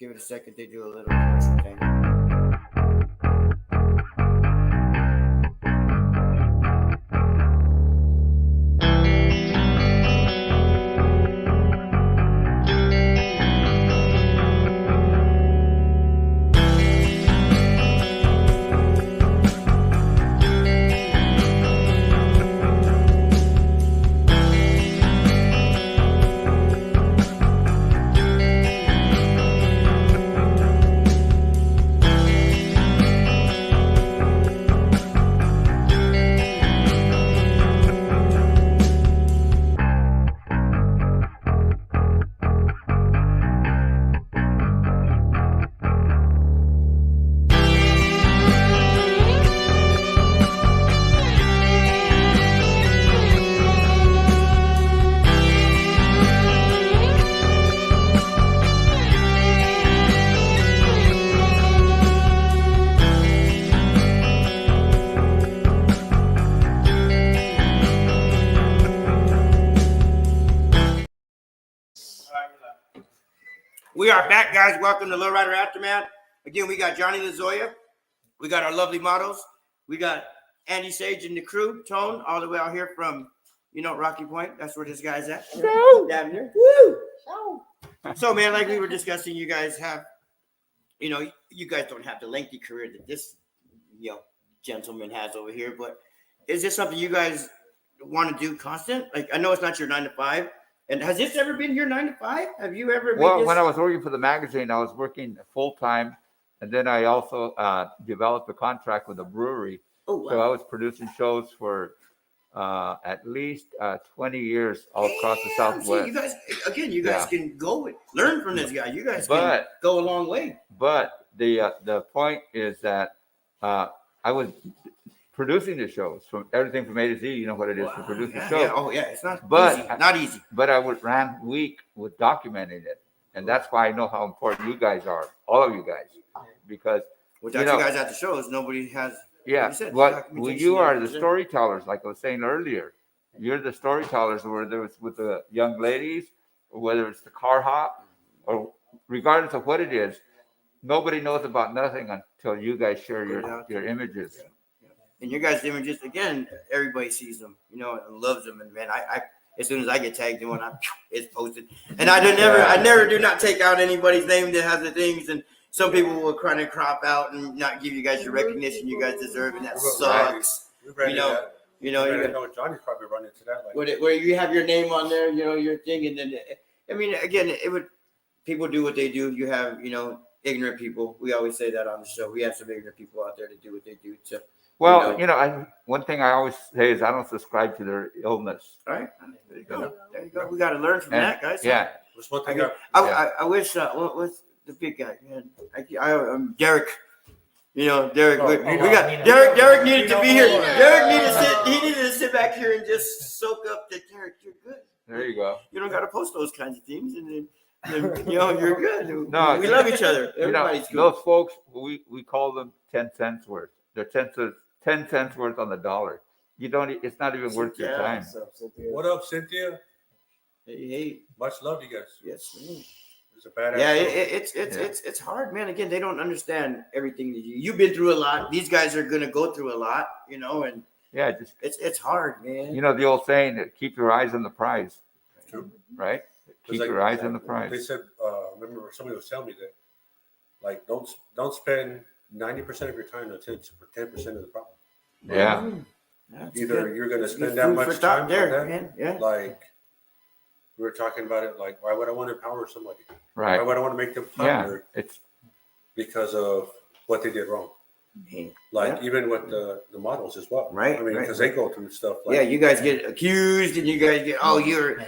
Give it a second. They do a little commercial thing. We are back, guys. Welcome to Lowrider Aftermath. Again, we got Johnny LaZoya. We got our lovely models. We got Andy Sage and the crew, Tone, all the way out here from, Rocky Point. That's where this guy's at. Down here. Woo! So, man, like we were discussing, you guys have, you guys don't have the lengthy career that this, gentleman has over here. But is this something you guys want to do constant? Like, I know it's not your 9 to 5. And has this ever been your 9 to 5? Have you ever? Well, when I was working for the magazine, I was working full time, and then I also developed a contract with a brewery. Oh, wow. So I was producing shows for at least 20 years all across the Southwest. See, you guys can go and learn from this guy. You guys can But- go a long way. But the point is that I was producing the shows from everything from A to Z. You know what it is to produce a show. Yeah. Oh, yeah. It's not But- easy. Not easy. But I ran week with documenting it, and that's why I know how important you guys are, all of you guys, because Without you guys at the shows, nobody has. yeah, you said, well, documentation you are the 100%. storytellers, like I was saying earlier. You're the storytellers, whether it's with the young ladies, or whether it's the car hop, or regardless of what it is, nobody knows about nothing until you guys share your images. And your guys' images, again, everybody sees them, and loves them. And man, I as soon as I get tagged in one, it's posted. And I never do not take out anybody's name that has the things. And some people will kind of crop out and not give you guys your recognition you guys deserve, and that sucks. We ran into that. You know, Johnny's probably run into that. Like, where you have your name on there, your thing, and then I mean, again, people do what they do. You have, ignorant people. We always say that on the show. We have some ignorant people out there that do what they do. So, Well, one thing I always say is I don't subscribe to their illness. all right, there you go. There you go. We got to learn from that, guys. Yeah, that's one I, thing. mean, I wish. What's the big guy? Man, I'm Derek. Derek. Oh, we Nino. got Derek. Derek needed to be here. Derek needed to sit. He needed to sit back here and just soak up that. Derek, you're good. there you go. You don't got to post those kinds of things, and then you're good. No, we love each other. Everybody's cool. Those folks, we call them 10 cents worth. They're 10 cents worth on the dollar. It's not even worth your time. What up, Cynthia? Hey. Much love, you guys. Yes, man. It's a badass. Yeah, show. it's hard, man. Again, they don't understand everything that you've been through a lot. These guys are gonna go through a lot, and Yeah, it's hard, man. the old saying that keep your eyes on the prize, True. right? It's Keep like- your eyes on the They prize. said, remember somebody was telling me that, like, don't spend 90% of your time on 10% of the problem. Yeah. That's Either good. you're going to That's spend good that food much for thought time there, on that, man. Yeah. like, we were talking about it like, why would I want to empower somebody? Why Right. would I want to make them Yeah. popular It's because of what they did wrong? Like even with the models as well, Right, I mean, right. because they go through stuff like Yeah, you guys get accused, and you guys get you're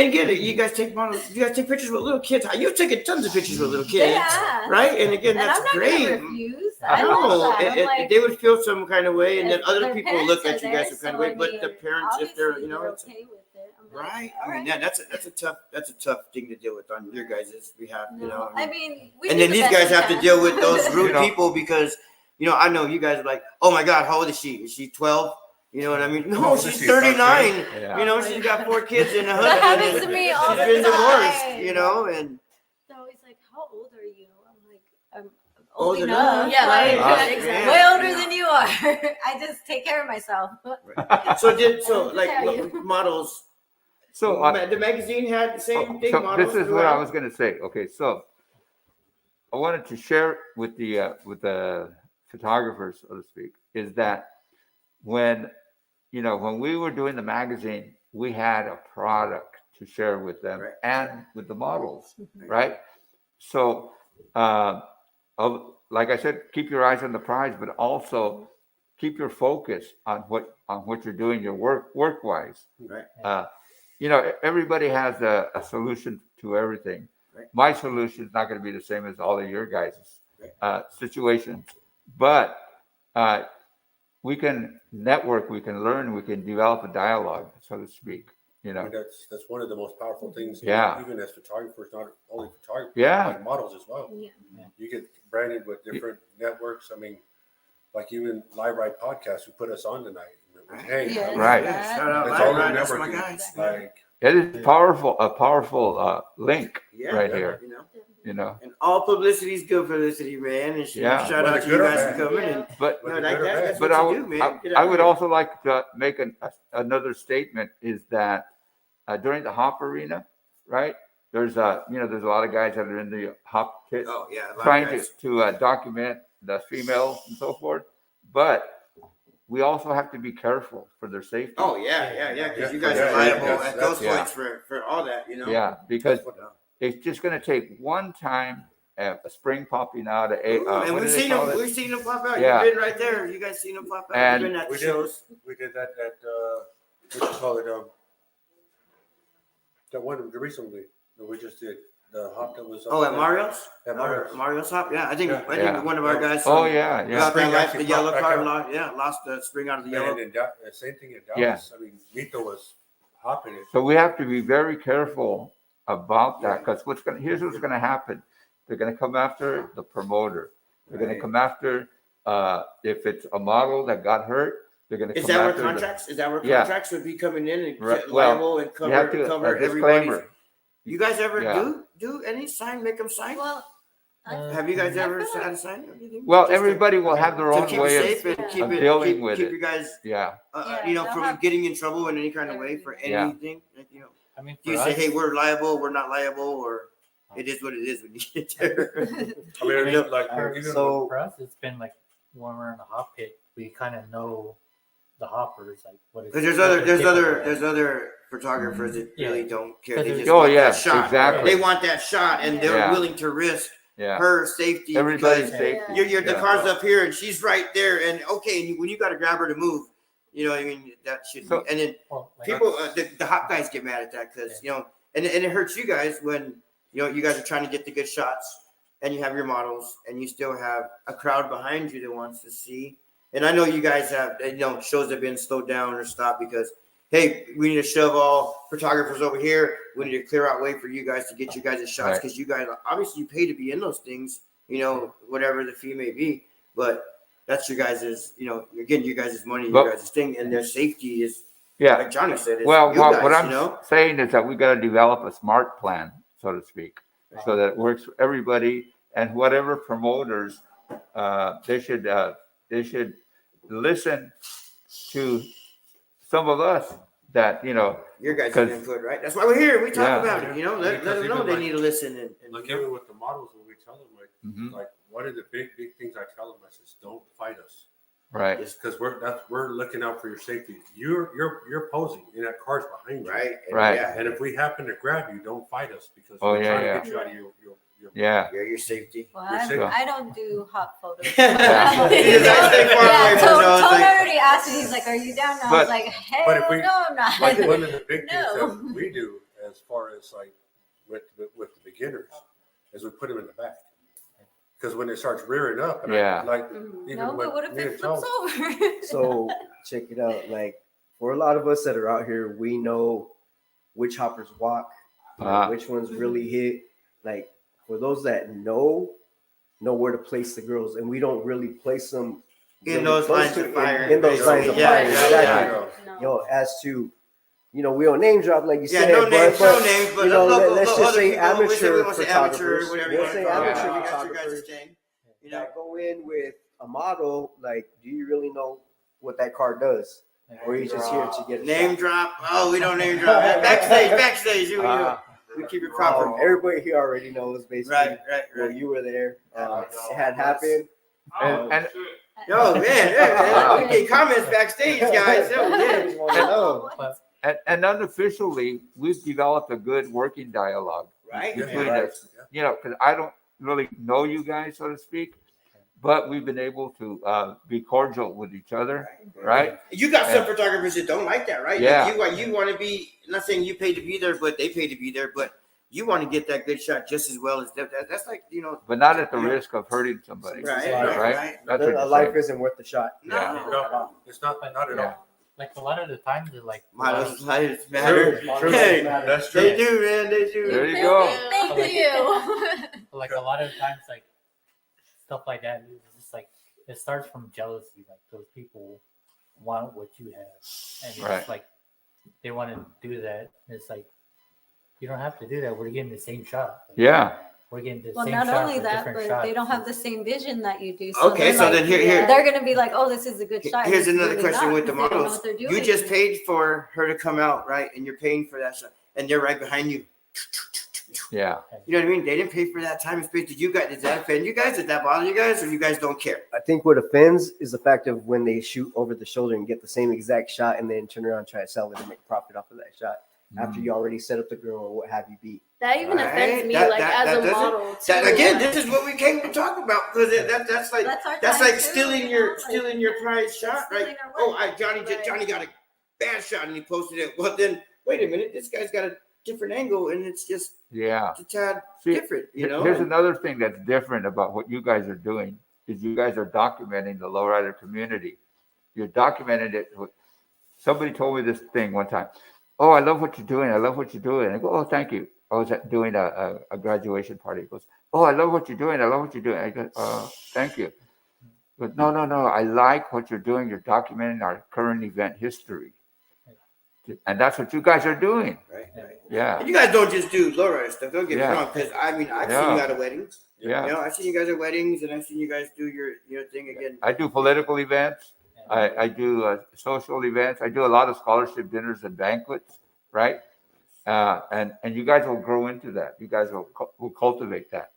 and get it. You guys take models. You guys take pictures with little kids. You've taken tons of pictures with little kids, Yeah. right? And again, And that's I'm not great. gonna refuse. I I love know, that. I'm like, they would feel some kind of way, and then if other their people look parents at you are guys there, some kind of so, way. I But the mean, parents, if they're obviously they're it's okay with it. I'm like, right. all I mean, right. yeah, that's a tough thing to deal with on your guys' behalf, No, I mean, we and do then the these best guys we have to can. deal with those rude You know. people because I know you guys are like, oh my God, how old is she? Is she 12? You know what I mean? No, No, she's she's 39. Yeah. She's got 4 kids and a That husband. happens and to me she's all the been divorced, time. and They're always like, "How old are you?" I'm like, "I'm Old old enough. enough." Yeah, like, right, exactly. way older yeah. than you are. I just take care of myself. so like tell you. models. so. The magazine had the same thing. So Models this is what throughout. I was going to say. Okay, so I wanted to share with the photographers, so to speak, is that when when we were doing the magazine, we had a product to share with them Right. and with the models, right? So, like I said, keep your eyes on the prize, but also keep your focus on what you're doing, your work wise. Right. Everybody has a solution to everything. Right. My solution is not going to be the same as all of your guys' situations, but we can network, we can learn, we can develop a dialogue, so to speak. I mean, that's one of the most powerful things. Yeah. Even as photographers, not only photographers, Yeah. like models as well. Yeah. You get branded with different networks. I mean, like even Lowrider Podcast, who put us on tonight. Hey, Yes, I mean, Right. that- Shout out it's all Lowrider, the that's my networking. guys. Like, It is a powerful link Yeah, right yeah. here. And all publicity is good publicity, man. And Yeah. shout out Whether to you good or guys bad. for coming. Yeah. And But Whether like good or that, bad. that's but what I you would do, man. Get I out would there. also like to make another statement is that during the hop arena, right? There's there's a lot of guys that are in the hop pit Oh yeah, a lot of trying guys. to document the females and so forth, but we also have to be careful for their safety. Oh yeah. Because you guys Yeah, are liable yeah, at those yeah. points for all that, Yeah, because that's what- it's just going to take one time a spring popping out. Ooh, and what we've do they seen call them. it? We've seen them pop out. Yeah. You've been right there. You guys seen them pop out. And You've been at the we did shows. we did that what you call it that one recently that we just did the hop that was Oh, at Mario's. At Mario's. Mario's hop. Yeah, I think Yeah. one of our guys. Oh yeah, yeah. Got that life, Actually the yellow popped car. back Lost the spring out of the and yellow. then same thing in Dallas. I mean, Mito was hopping it. So we have to be very careful about that because here's what's going to happen. They're going to come after the promoter. They're going to Right. come after if it's a model that got hurt. They're going to Is come that where after contracts? Is that where Yeah. contracts would be coming in and Right, liable and You have to cover a everybody's? disclaimer. You guys ever Yeah. do any sign? Make them sign? Well, Have you guys I ever feel like- had a sign? Or anything? Well, Just to- everybody will have their to own keep it way safe of and keep of it dealing keep, with keep it. you guys Yeah, they'll from have- getting in trouble in any kind of way for Yeah. anything. Like, I mean, do you for say, us, hey, we're liable, we're not liable, or it is what it is when you get there? I mean, mean, like for, even so- for us, it's been like when we're in the hop pit, we kind of know the hoppers, like what is. Because what they're capable of. there's other photographers that Yeah. really don't care. Because They there's- just Oh, want yeah, that shot. exactly. They want that shot, and they're Yeah. willing to risk Yeah. her safety. Everybody's because safety. the Yeah. car's up here and she's right there, and okay, and when you got to grab her to move, I mean that should. So- be, and then Well, like, people, the hot guys get mad at that because and it hurts you guys when you guys are trying to get the good shots, and you have your models, and you still have a crowd behind you that wants to see. And I know you guys have shows have been slowed down or stopped because hey, we need to shove all photographers over here. We need to clear out way for you guys to get you guys' shots Right. because you guys obviously you pay to be in those things, whatever the fee may be. But that's your guys' again, you guys' money, But- your guys' thing, and their safety is Yeah. like Johnny said. Is Well, you what guys, I'm saying is that we got to develop a smart plan, so to speak, so that it works for everybody. And whatever promoters, they should listen to some of us that your guys' 'cause- input, right? That's why we're here. We talk Yeah. about it. Let Because them know even they like- need to listen and like even with the models when we tell them Mhm. like one of the big things I tell them I says don't fight us. Right. Because we're looking out for your safety. You're posing, and that car's behind you. Right. Right. Yeah. And if we happen to grab you, don't fight us because Oh, we're yeah, trying yeah. to get you out of your Yeah. Yeah, your safety. Well, You're safe. I don't do hot photos. Because I stay far away from Tone those. Like, already asked me. He's like, "Are you down?" And I was But- like, "Hell but if we- no, I'm not." Like one of the big things No. that we do as far as like with the beginners is we put them in the back. Because when it starts rearing up, and Yeah. even No, with but what if me it and flips Tone, over? So check it out. Like for a lot of us that are out here, we know which hoppers walk, which ones really hit. Like for those that know where to place the girls, and we don't really place them in really those close lines to- of fire. in those lines of Yeah, fire. yeah, Exactly. yeah. You know, as to we don't name drop like you Yeah, said, no names, but, no names, but you know, local, let's just other say people, we say we amateur want to say amateur, photographers. whatever you We'll want to say call it. amateur You got your photographers. guys' thing. You know, That go in with a model. Like, do you really know what that car does, or are you just here to get a name shot? drop. Oh, we don't name drop. Backstage. We keep it proper. Everybody here already knows basically. Right. Well, you were there. It had happened. And Oh man, we get comments backstage, guys. Oh, yeah. Just wanna know. and unofficially, we've developed a good working dialogue Right. between Right. us. You know, because I don't really know you guys, so to speak, but we've been able to be cordial with each other, right? You got some photographers that don't like that, right? Yeah. Like you want to be. Not saying you pay to be there, but they pay to be there. But you want to get that good shot just as well as them. That's like But not at the risk of hurting somebody. Right. That's what A you're life saying. isn't worth the shot. Yeah. No, it's not at all. Like a lot of the times, they're like, My lives matter. True. Hey, That's true. they do, man. They do. There you go. Thank you. like a lot of the times, like stuff like that. It's just like it starts from jealousy. Like those people want what you have, and it's Right. like they want to do that. It's like you don't have to do that. We're getting the same shot. Like, Yeah. we're getting the Well, same not shot only for that, different but shots. they don't have the same vision that you do. Okay, they're so like, then here. they're gonna be like, "Oh, this is a good shot." Here's It's another really question not, with the because they don't know models. what they're You doing. just paid for her to come out, right? And you're paying for that shot, and they're right behind you. Yeah. You know what I mean? They didn't pay for that time and space. Did you guys? Did that offend you guys? Did that bother you guys, or you guys don't care? I think what offends is the fact of when they shoot over the shoulder and get the same exact shot and then turn around and try to sell it and make profit off of that shot after you already set up the girl or what have you be. That even Right. offends me, That- like that as a doesn't- model. That too. again, this is what we came to talk about because that's like That's our that's time like too, stealing you your know, like, stealing your prize shot, stealing right? our Oh, work. Johnny got a bad shot and he posted it. Well, then wait a minute, this guy's got a different angle and it's just Yeah. a tad See, different, you know. Here's another thing that's different about what you guys are doing is you guys are documenting the lowrider community. You're documenting it. Somebody told me this thing one time. Oh, I love what you're doing. I love what you're doing. I go, oh, thank you. I was doing a graduation party. He goes, oh, I love what you're doing. I love what you're doing. I go, thank you. But no. I like what you're doing. You're documenting our current event history. And that's what you guys are doing. Right. Yeah. And you guys don't just do lowrider stuff. Don't get me Yeah. wrong, because I mean I've Yeah. seen you at weddings. Yeah. You know, I've seen you guys at weddings, and I've seen you guys do your thing again. I do political events. I do social events. I do a lot of scholarship dinners and banquets, right? And you guys will grow into that. You guys will cultivate that.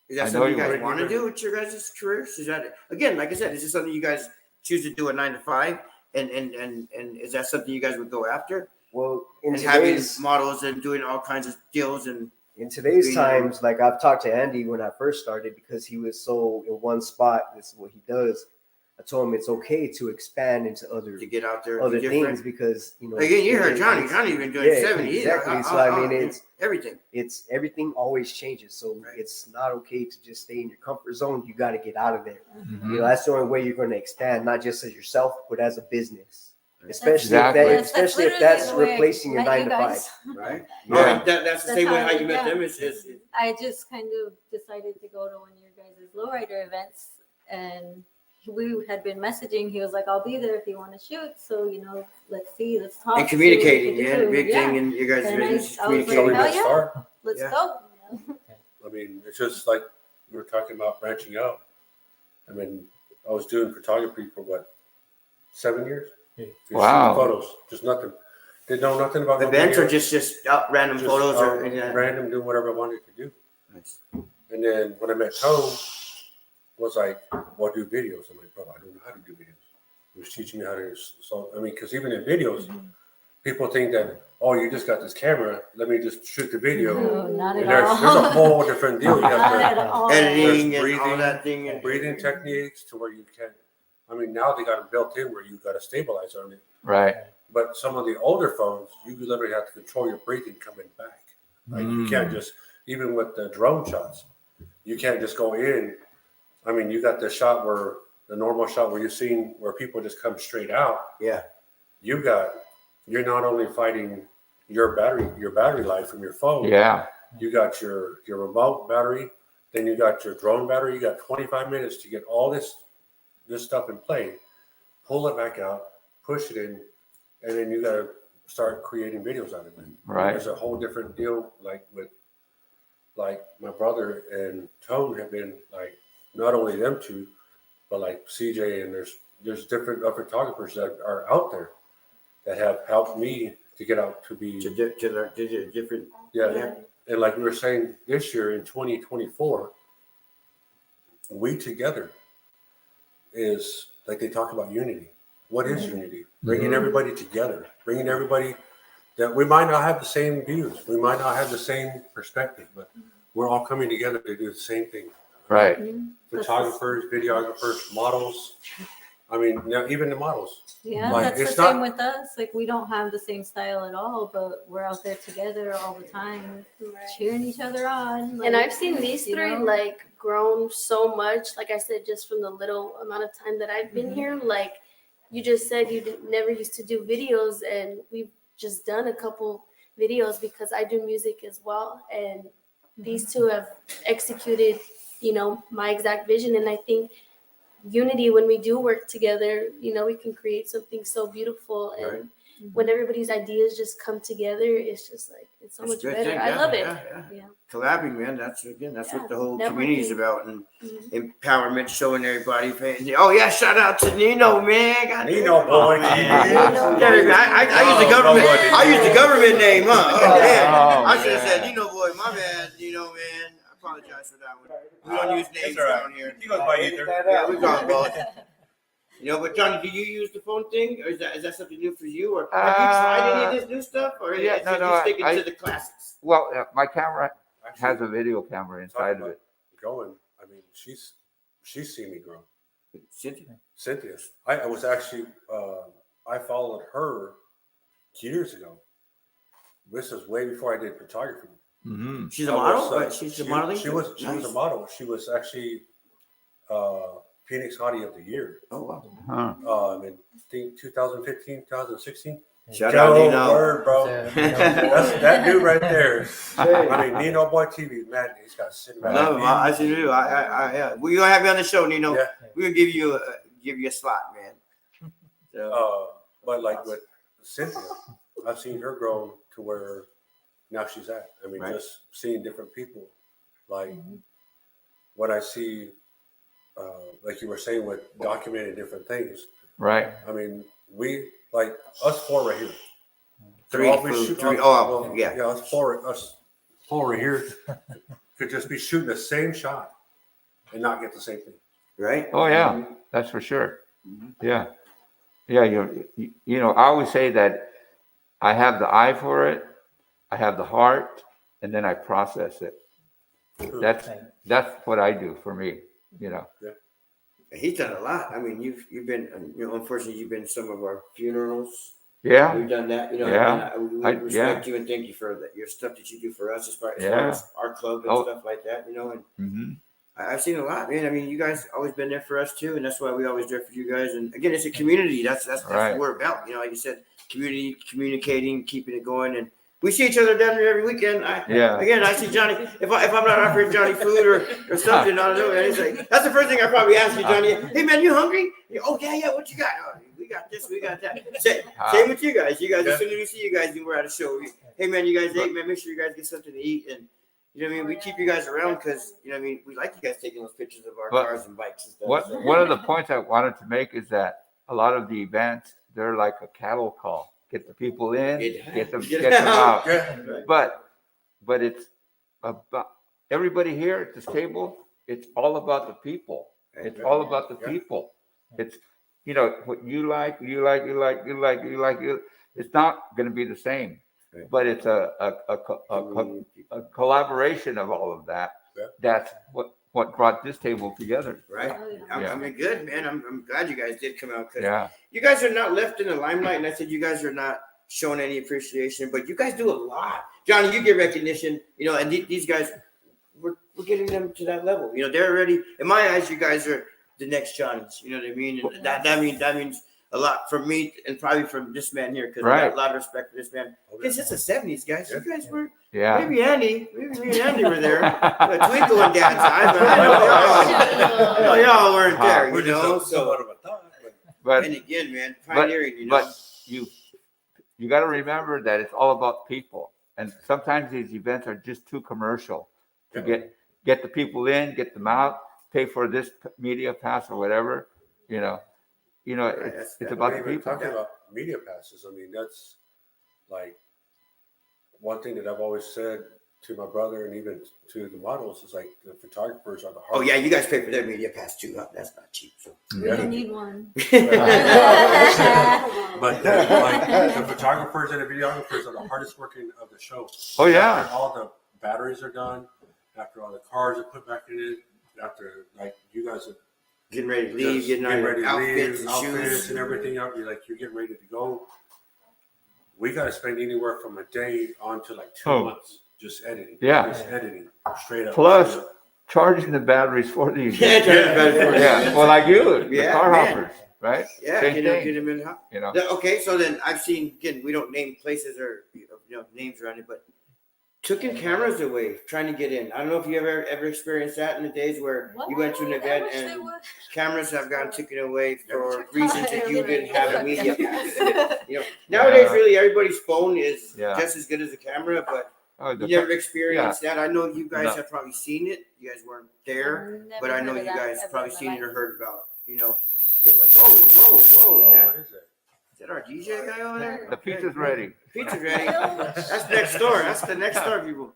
Is that I know something you you guys would. want to do with your guys' careers? Is that again, like I said, is this something you guys choose to do a 9 to 5? And is that something you guys would go after? Well, in And having today's models and doing all kinds of deals and times, like I've talked to Andy when I first started because he was so in one spot. This is what he does. I told him it's okay to expand into other to get out there and be things different. because Again, you heard Johnny. it's- Johnny's been doing yeah, 70. exactly. So I mean, it's everything. it's everything always changes. So Right. it's not okay to just stay in your comfort zone. You got to get out of there. Mhm. You know, that's the only way you're going to expand, not just as yourself, but as a business. Right. Especially Exactly. if That's especially if literally that's the way I replacing your met 9 you to guys. 5. Right? Yeah. Oh, and that's the That's same way how how I- you met yeah. them. Is I just kind of decided to go to one of your guys' lowrider events, and we had been messaging. He was like, "I'll be there if you want to shoot." So let's see, let's talk. and see what we communicating, can yeah, do. big Yeah. thing in you guys' And business is I was like, So we communicating. hell can yeah. start. Let's Yeah. go. I mean, it's just like we were talking about branching out. I mean, I was doing photography for what, 7 years? Yeah. Just Wow. shooting photos, just nothing. Didn't know nothing about no Events or video, just out random just, photos or random, doing whatever I wanted to do. Nice. And then when I met Tone, was like, well, do videos. I'm like, bro, I don't know how to do videos. He was teaching me how to. So I mean, because even in videos, people think that, oh, you just got this camera, let me just shoot the video. No, not And at there's all. a whole different deal. You Not have at to all. Editing There's and all that thing. And breathing techniques to where you can. I mean, now they got it built in where you got a stabilizer on it. Right. But some of the older phones, you literally have to control your breathing coming back. Like you can't just, even with the drone shots, you can't just go in. I mean, you got the shot where the normal shot where you're seeing where people just come straight out. Yeah. You're not only fighting your battery life from your phone. Yeah. You got your remote battery, then you got your drone battery. You got 25 minutes to get all this stuff in play, pull it back out, push it in, and then you got to start creating videos out of it. Right. There's a whole different deal, like my brother and Tone have been like, not only them two, but like CJ, and there's different photographers that are out there that have helped me to get out to be To different. yeah. And like we were saying this year in 2024, we together is like they talk about unity. What is unity? Bringing everybody together, bringing everybody that we might not have the same views, we might not have the same perspective, but we're all coming together to do the same thing. Right. Photographers, videographers, models. I mean, now even the models. Yeah, Like, that's the it's same not- with us. Like we don't have the same style at all, but we're out there together all the time, cheering each other on. And like, I've seen these you three know? like grown so much. Like I said, just from the little amount of time that I've been here. Like you just said, never used to do videos, and we've just done a couple videos because I do music as well. And these two have executed, my exact vision. And I think unity, when we do work together, we can create something so beautiful. And when everybody's ideas just come together, it's just like it's so It's a much good better. thing, I yeah, love it. yeah. Yeah. Collabing, man. That's what Yeah, the whole community is networking. about, and empowerment, showing everybody. Oh yeah, shout out to Nino, man. God Nino damn. boy. man. Nino Yeah, boy. I use the government. nobody. I use the government name, huh? Oh man, Oh, I should have man. said Nino boy. My bad, Nino man. I apologize for that one. We don't use names It's all right. down here. He goes by either. Yeah, we got both. But Johnny, do you use the phone thing, or is that something new for you, or have you tried any of this new stuff, or yeah, is no, it no, just sticking I- to the classics? Well, my camera has Actually, a video camera inside of it. going. I mean, she's seen me grow. Cynthia? Cynthia. I was actually I followed her years ago. This was way before I did photography. Mm-hmm. She's a I model. was, Right? She's a modeling. She was Nice. a model. She was actually Phoenix Hottie of the Year. Oh wow! Huh. In I think 2015, 2016. Shout out Joe Nino. Word, bro. Yeah. That's that dude right there. I mean, Nino Boy TV, man, he's got cinematic. Love him. I see you. Yeah. We're gonna have you on the show, Nino. Yeah. We're gonna give you a slot, man. So, But like with Cynthia, I've seen her grow to where now she's at. I mean, Right. just seeing different people. Like when I see, like you were saying, with documenting different things. Right. I mean, we like us four right here. Three. All be shoot- Three. well, Oh, yeah. yeah, us four right here could just be shooting the same shot and not get the same thing. Right. Oh yeah, that's for sure. Yeah, yeah. I always say that I have the eye for it, I have the heart, and then I process it. That's what I do for me. He's done a lot. I mean, you've been, unfortunately, you've been to some of our funerals. Yeah. We've done that. Yeah. and we I- respect you and thank you for your stuff that you do for us as far Yeah. as our club and Oh. stuff like that. And Mm-hmm. I've seen a lot, man. I mean, you guys always been there for us too, and that's why we always there for you guys. And again, it's a community. That's Right. what we're about. Like you said, community, communicating, keeping it going, and we see each other down there every weekend. Yeah. Again, I see Johnny. If I'm not offering Johnny food or something, I don't know. And he's like, that's the first thing I probably ask you, Johnny. Hey man, you hungry? Oh yeah. What you got? Oh, we got this. We got that. Same with you guys. You guys, as soon as we see you guys, we're at a show. Hey man, you guys ate, man. Make sure you guys get something to eat. And we keep you guys around because we like you guys taking those pictures of our But cars and bikes and stuff. What So- one of the points I wanted to make is that a lot of the events, they're like a cattle call. Get the people in, get them out. Yeah. But it's about everybody here at this table. It's all about the people. It's all about the people. It's what you like, it's not going to be the same, Right. but it's a collaboration of all of that. Yeah. That's what brought this table together. Right. Oh, yeah. I Yeah. mean, good, man. I'm glad you guys did come out because Yeah. you guys are not left in the limelight. And I said you guys are not showing any appreciation, but you guys do a lot. Johnny, you get recognition, and these guys, we're getting them to that level. They're already, in my eyes, you guys are the next Johnnies. You know what I mean? And that means a lot from me and probably from this man here because I got a lot of respect for this man. Because it's the 70s, guys. You guys were, Yeah. maybe me and Andy were there. Twinkle and Dad time. I know y'all weren't there, We're just somewhat So, of a thought, But and again, man, pioneering, but you got to remember that it's all about people, and sometimes these events are just too commercial to get the people in, get them out, pay for this media pass or whatever. It's about the even people. talking about media passes. I mean, that's like one thing that I've always said to my brother and even to the models is like the photographers are the hardest. Oh yeah, you guys pay for their media pass too. Huh? That's not cheap. So. We don't need one. But the photographers and the videographers are the hardest working of the show. Oh, yeah. After all the batteries are done, after all the cars are put back in it, after like you guys are Getting ready to leave, getting on your outfits and shoes and everything out, you're getting ready to go. We got to spend anywhere from a day on to like 2 months just editing. Yeah. Just editing straight up. Plus straight up. charging the batteries for these. Yeah. Well, like you, the Yeah, car man. hoppers, right? Yeah, Same get thing. them in. Okay, so then I've seen, again, we don't name places or names around it, but taking cameras away, trying to get in. I don't know if you ever experienced that in the days where you went to an event and cameras have gotten taken away for reasons that you didn't have a media pass. Nowadays, really, everybody's phone is just as good as a camera, but you never experienced that. I know you guys have probably seen it. You guys weren't there, but I know you guys probably seen it or heard about. Whoa! Oh, Is what that is it? our DJ guy over there? The pizza's ready. Pizza's ready. That's next door. That's the next door, people.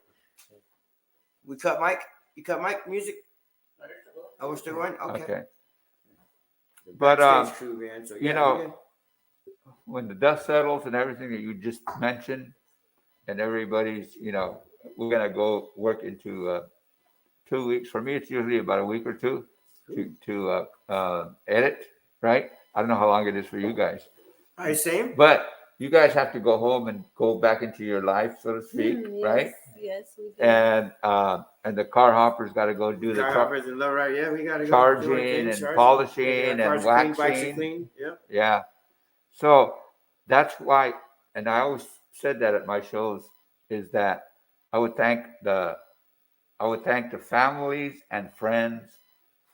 We cut mic. You cut mic music. Oh, we're still going. Okay. But Backstage crew, man. So, when the dust settles and everything that you just mentioned, and everybody's, we're gonna go work into 2 weeks. For me, it's usually about a week or two to edit. Right? I don't know how long it is for you guys. Same. But you guys have to go home and go back into your life, so to speak, right? Yes, we do. And the car hoppers got to go do the car hoppers and Lowrider. Yeah, we got to go charging and polishing and waxing. Bikes are clean. Yeah. So that's why, and I always said that at my shows, is that I would thank the families and friends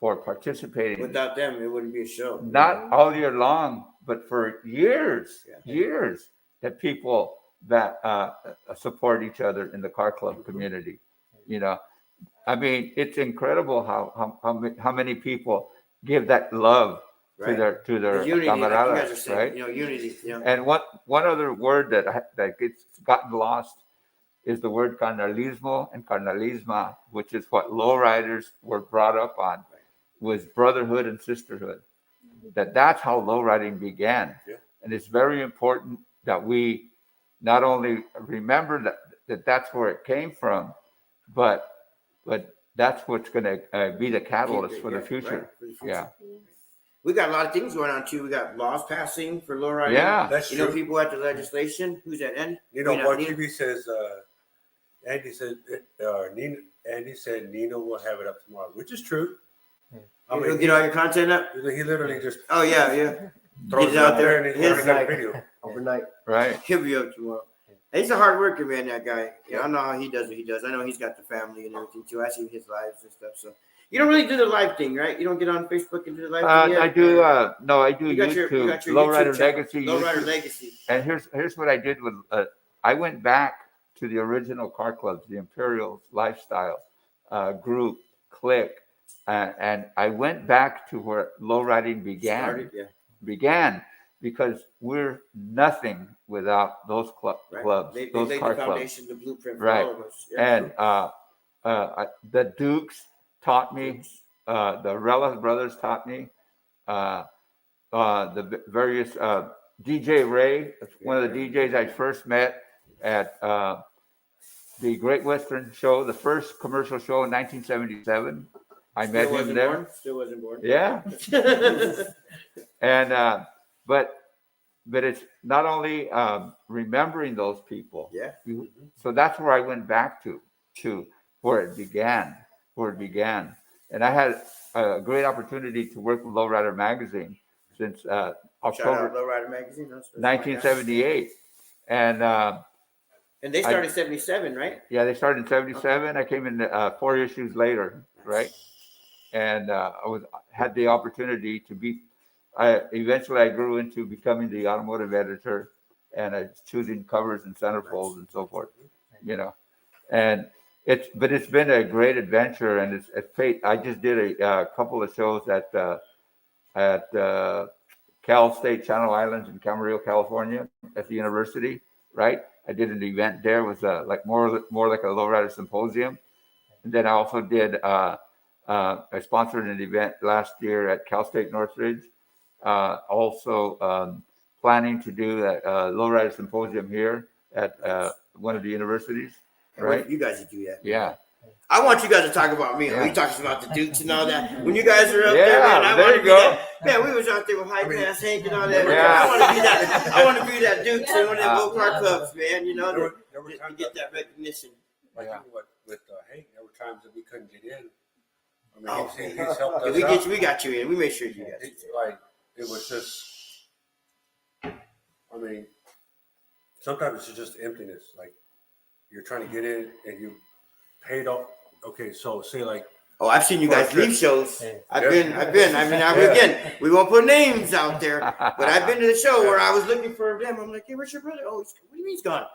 for participating. Without them, it wouldn't be a show. Not all year long, but for years, that people that support each other in the car club community. I mean, it's incredible how many people give that love to their unity, camaradas, like you guys are saying, right? Unity. And one other word that gets gotten lost is the word carnalismo and carnalisma, which is what lowriders were brought up on, was brotherhood and sisterhood. That's how lowriding began. And it's very important that we not only remember that's where it came from, but that's what's going to be the catalyst for the future. Yeah. We got a lot of things going on too. We got laws passing for lowriding. Yeah, that's true. People at the legislation. Who's that? Andy? What TV says? Andy said Nino will have it up tomorrow, which is true. He'll get all your content up. He literally just throws it out there and he's got a video overnight. Right. He'll be up tomorrow. He's a hard worker, man. That guy. I know how he does what he does. I know he's got the family and everything too. I see his lives and stuff. So you don't really do the live thing, right? You don't get on Facebook and do the live thing yet? I do. No, I do You got YouTube. your Lowrider YouTube channel, Legacy. Lowrider YouTube. Legacy. And here's what I did with. I went back to the original car clubs, the Imperials Lifestyle group, Click, and I went back to where lowriding began. Began because we're nothing without those clubs, They those laid car the clubs. foundation, the blueprint for Right. all of us. Yeah. And the Dukes taught me. The Rella brothers taught me. the various DJ Ray. That's one of the DJs I first met at the Great Western Show, the first commercial show in 1977. I met Still him wasn't there. born. Still wasn't born. Yeah, and but it's not only remembering those people. Yeah. So that's where I went back to where it began, and I had a great opportunity to work with Lowrider Magazine since Shout out October Lowrider Magazine. That's my guy. 1978, and And they started 77, right? yeah, they started in 77. I came in 4 issues later, right? And had the opportunity to be. Eventually I grew into becoming the automotive editor, and I was choosing covers and centerfolds and so forth. And it's been a great adventure, and it's fate. I just did a couple of shows at Cal State Channel Islands in Camarillo, California, at the university. Right, I did an event there. It was like more like a lowrider symposium, and then I also did. I sponsored an event last year at Cal State Northridge. Also planning to do a lowrider symposium here at one of the universities. Right? You guys would do that. Yeah. I want you guys to talk about me. Yeah. We talking about the Dukes and all that. When you guys are up Yeah, there, man, I there want you to be go. that. Man, we was out there with high class Hank and all that. Yeah. I want to be that. I want to be that Dukes and one of them go car clubs, man. You know, There were to times get that recognition. like Yeah. with Hank, there were times that we couldn't get in. I mean, Oh, he's helped us we out. get you. We got you in. We made sure you guys. It's like it was just. I mean, sometimes it's just emptiness. Like you're trying to get in and you paid off. Okay, so say like. Oh, I've seen you guys leave shows. Yeah. I've been. I mean, again, we won't put names out there, but I've been to the show where I was looking for them. I'm like, hey, where's your brother? Oh, what do you mean he's gone?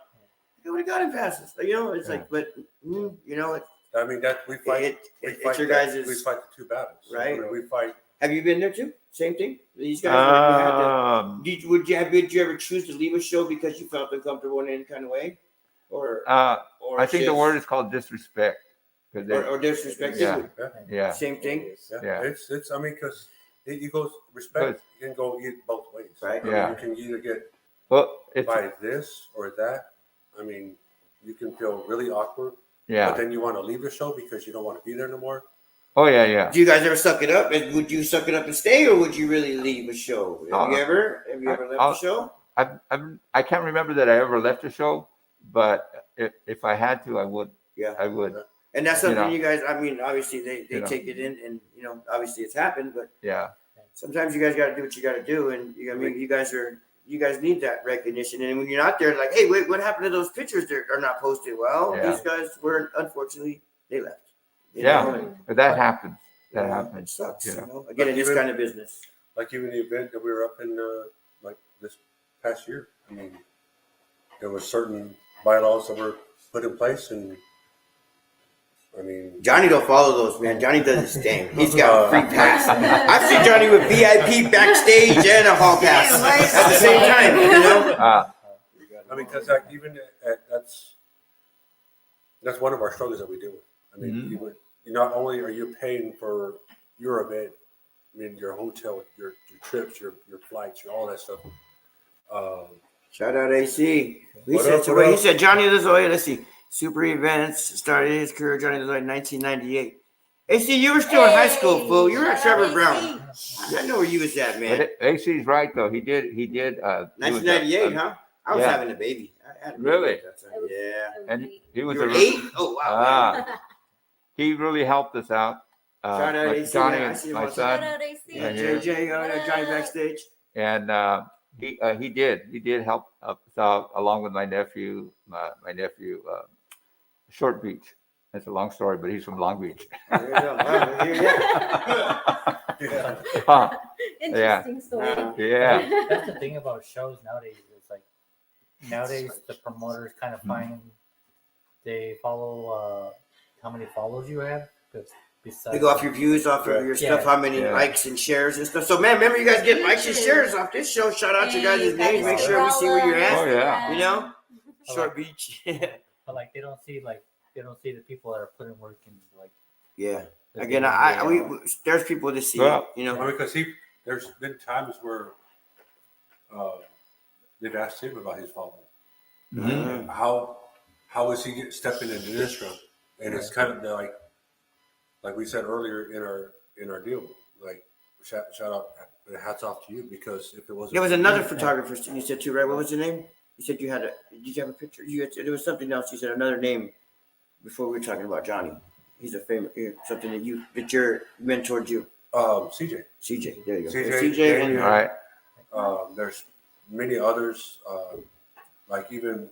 He would have got him passes. You know, it's like, but you know, I mean that we fight. it's your guys'. We fight the two battles, Right. I mean, we fight. Have you been there too? Same thing. These guys. Did you ever choose to leave a show because you felt uncomfortable in any kind of way, or I think the just- word is called disrespect. 'Cause or disrespect? Yeah. Yeah. Same thing. Yeah. It's. I mean, because it goes respect. You can go both ways, Right. I mean, Yeah. you can either get Well, it's by this or that. I mean, you can feel really awkward, but yeah. then you want to leave the show because you don't want to be there no more. Oh yeah, yeah. Do you guys ever suck it up? And would you suck it up and stay, or would you really leave a show? Have you ever left a show? I can't remember that I ever left a show, but if I had to, I would. Yeah. I would. And that's You something know. you guys. I mean, obviously they You know. take it in, and you know, obviously it's happened, but Yeah. sometimes you guys got to do what you got to do, and I mean, you guys need that recognition. And when you're not there, like, hey, wait, what happened to those pictures that are not posted? Well, Yeah. these guys were unfortunately they left. You Yeah. know, and, But that happens. That it happens. sucks. you You know. know, again, in this Even- kind of business. Like even the event that we were up in, like this past year. I mean, there were certain bylaws that were put in place, and I mean, Johnny don't follow those, man. Johnny does his thing. He's got a free pass. I've seen Johnny with VIP backstage and a hall pass at the same time. You know. I mean, because like even that's one of our struggles that we deal with. I mean, you not only are you paying for your event, I mean your hotel, your trips, your flights, all that stuff. Shout out AC. He What said, up, so what wait, he up? said Johnny Lazoya. Let's see. Super events started his career. Johnny Lazoya in 1998. AC, you were still in high school, fool. You were at Trevor Brown. I know where you was at, man. But AC's right though. He did. 1998, huh? I was yeah. having a baby. I had a baby Really? at that time. Yeah. And he was You were a 8? Oh wow. he really helped us out. Shout out like AC, Johnny man. I and see him my on son, Shout out AC. Yeah, Yeah. JJ, Johnny backstage. and he did help us out along with my nephew, Short Beach. That's a long story, but he's from Long Beach. There you go. Wow, here, yeah. Huh, Interesting story. yeah. That's the thing about shows nowadays. It's like nowadays the promoters kind of find they follow how many followers you have. Because besides They go off your views, off of your stuff, Yeah. how many Yeah. likes and shares and stuff. So, man, remember you guys get likes and shares off this show. Shout out your guys' names. Make sure we see where you're Oh at. yeah. You know, Short Beach. but like they don't see the people that are putting work in like Yeah. the Again, day-to-day, there's people to see. Well, You know. Well, because there's been times where they've asked him about his following. And how is he stepping into this room? And it's kind of like we said earlier in our deal, like shout out, hats off to you, because if it wasn't, There was another photographer you said too, right? What was the name? You said did you have a picture? There was something else. You said another name before we were talking about Johnny. He's a famous, something that your mentored you. CJ. CJ, there you go. CJ and All right. There's many others, like even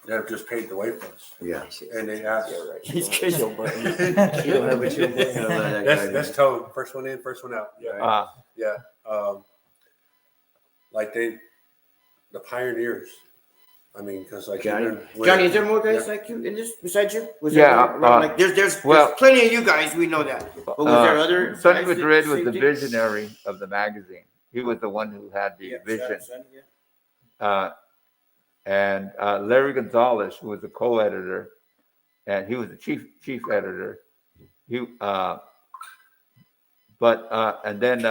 that have just paved the way for us. yeah. And they asked. Yeah, right. He's crazy. Chill button. You don't have a chill button. That's Tone. First one in, first one out. Yeah. Yeah. Like the pioneers. I mean, because like Johnny, even is there more guys like you in this besides you? Was Yeah, there more? Like there's plenty of you guys. We know that. But was there other? Sonny guys that Madrid was same the thing? visionary of the magazine. He was the one who had the vision. And Larry Gonzalez, who was the co-editor, and he was the chief editor. And then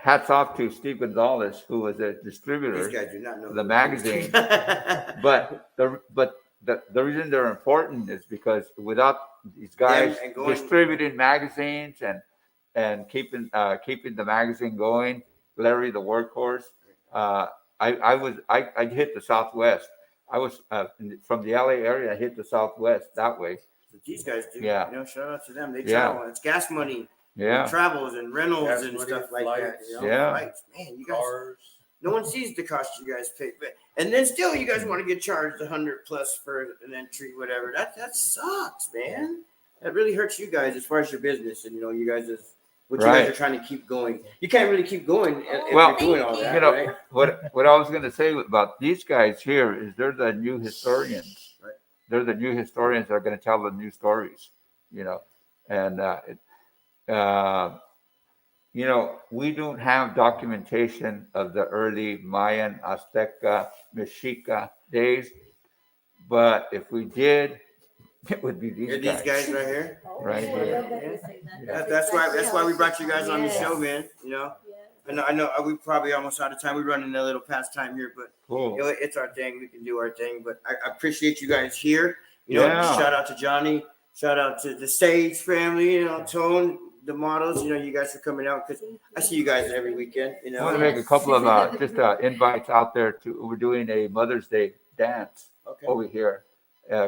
hats off to Steve Gonzalez, who was a distributor These guys do not know of the magazine. But the reason they're important is because without these guys and going- distributing magazines and keeping the magazine going, Larry the workhorse. I hit the Southwest. I was from the LA area. I hit the Southwest that way. These guys do. Yeah. Shout out to them. They Yeah. travel. It's gas money, Yeah, travels and rentals Gas and money, stuff like flights. that. Yeah. Flights. Man, you guys. cars. No one sees the cost you guys pay, and then still you guys want to get charged $100+ for an entry, whatever. That sucks, man. That really hurts you guys as far as your business, and you guys you guys Right. are trying to keep going. You can't really keep going if Well, you're doing all that, right? what I was going to say about these guys here is they're the new historians. Right. They're the new historians that are going to tell the new stories. And we don't have documentation of the early Mayan, Azteca, Mexica days, but if we did, it would be these These guys. guys right here. Right I here. love that you say that. Yeah. That's why we brought you guys on the Yes. show, man. Yeah. I know we probably almost out of time. We're running a little past time here, but Cool. it's our thing. We can do our thing. But I appreciate you guys here. Yeah. Shout out to Johnny. Shout out to the Sage family. Tone, the models. You guys are coming out because I see you guys every weekend. I want to make a couple of invites out there. We're doing a Mother's Day dance Okay. over here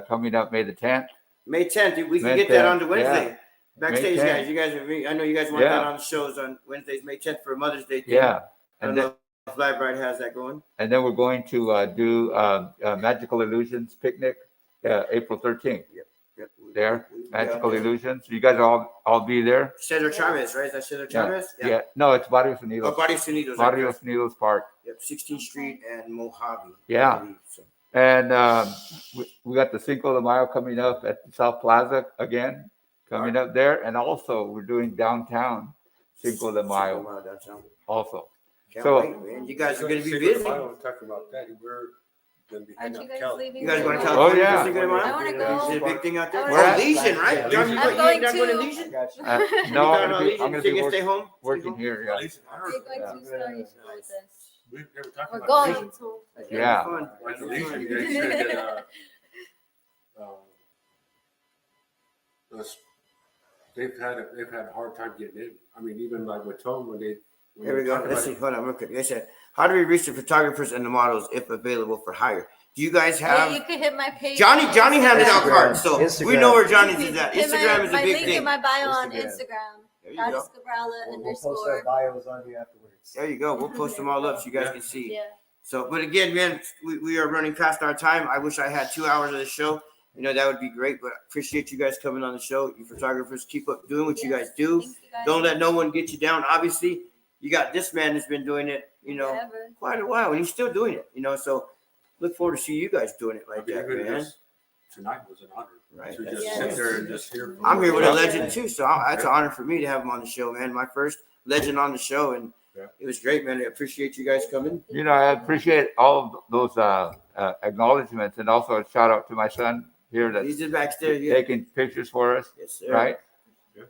coming up May the 10th. May 10th. We can May get that 10th, on to Wednesday. yeah. Backstage, May 10th. guys. You guys I know you guys want Yeah. that on the shows on Wednesdays, May 10th for a Mother's Day thing. Yeah. I don't And then, know if Lowrider has that going. and then we're going to do Magical Illusions picnic April 13th. Yep. There, We- Magical yeah. Illusions. You guys all be there? Cesar Chavez, right? Is that Cesar Yeah. Chavez? Yeah. No, it's Barrios Oh, Unidos. Barrios Unidos. Barrios Unidos Park. Yep, 16th Street and Mojave. Yeah. I believe, so. And we got the Cinco de Mayo coming up at South Plaza again, coming up there. And also we're doing downtown Cinco de Mayo Downtown. also. Can't So- wait, man. You guys are going to be Secret busy. Mile, we're talking about that. We're going to be Aren't hanging you out guys Cali. leaving? You guys going to tomorrow? California yeah. for Cinco de Mayo? I wanna go. Is it a big thing out there? I Oh, wanna- Legion, right? Yeah, John, Legion. you're I'm going going to to- Legion? No, You I'm going gonna on be, Legion? I'm gonna So you be can stay home? working here. Yeah. Listen, I heard We're going Yeah. to start you show with us. we were talking We're about going Legion. to. Yeah. Fun. Like the Fun. Legion, they said that they've had a hard time getting in. I mean, even like with Tone when Here we were go. talking Let's see. about Hold on real quick. They said, how do we reach the photographers and the models if available for hire? Do you guys Yeah, you have... could hit my page. Johnny handed out Instagram. cards, so we Instagram. know where Johnny's is at. Hit Instagram is a my big link thing. in my bio on Instagram. Instagram. There you go. Goddess Cabrala We'll post our _ bios on you afterwards. There you go. We'll post them all up so you guys can see. Yeah. So, but again, man, we are running past our time. I wish I had 2 hours of the show. That would be great, but I appreciate you guys coming on the show. You photographers, keep up doing what you guys do. Thank you guys. Don't let no one get you down. Obviously, you got this man that's been doing it, Forever. quite a while, and he's still doing it, so look forward to see you guys doing it I like mean, that, even man. just tonight was an honor. Right. To just Yes. sit there and just hear. from I'm here with a you. legend too, so it's an honor for me to have him on the show, man. My first legend on the show, and Yeah. it was great, man. I appreciate you guys coming. I appreciate all of those acknowledgments, and also a shout out to my son here that's He's in backstage. Yeah. taking pictures for us, Yes, sir. right?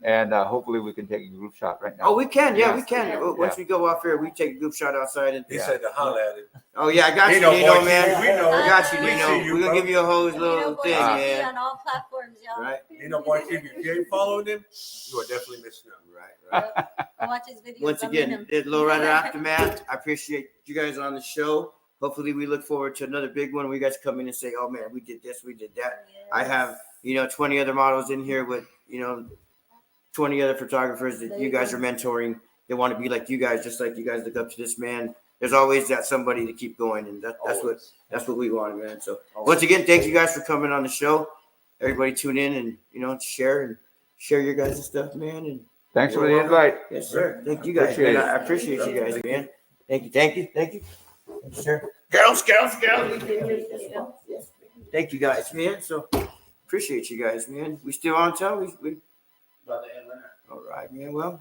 and hopefully we can take a group shot right now. Oh, we can. Yeah, Yeah. we can. Yeah. Once we go off here, we take a group shot outside. And He said to holler at him. oh yeah, I got you, Nino, Nino, boy, man. we know. I got you, We see Nino. you, We're gonna bro. give you a whole You little know, thing, boys, man. on all platforms, y'all. Right. You know, boy, if you ain't following him, you are definitely missing out. Right. I watch his videos. Once I'm again, in 'em. the Lowrider Aftermath. I appreciate you guys on the show. Hopefully, we look forward to another big one where you guys come in and say, "Oh man, we did this, we did that." I have 20 other models in here with 20 other photographers that you guys are mentoring. They want to be like you guys, just like you guys look up to this man. There's always that somebody to keep going, and that's what we want, man. So once again, thank you guys for coming on the show. Everybody tune in and share your guys' stuff, man. And Thanks for the invite. yes, sir. Thank you guys, Appreciate man. it. I appreciate you guys, man. Thank you. Thank you, sir. Girls. Thank you guys, man. So appreciate you guys, man. We still on time? We all right, man. Well,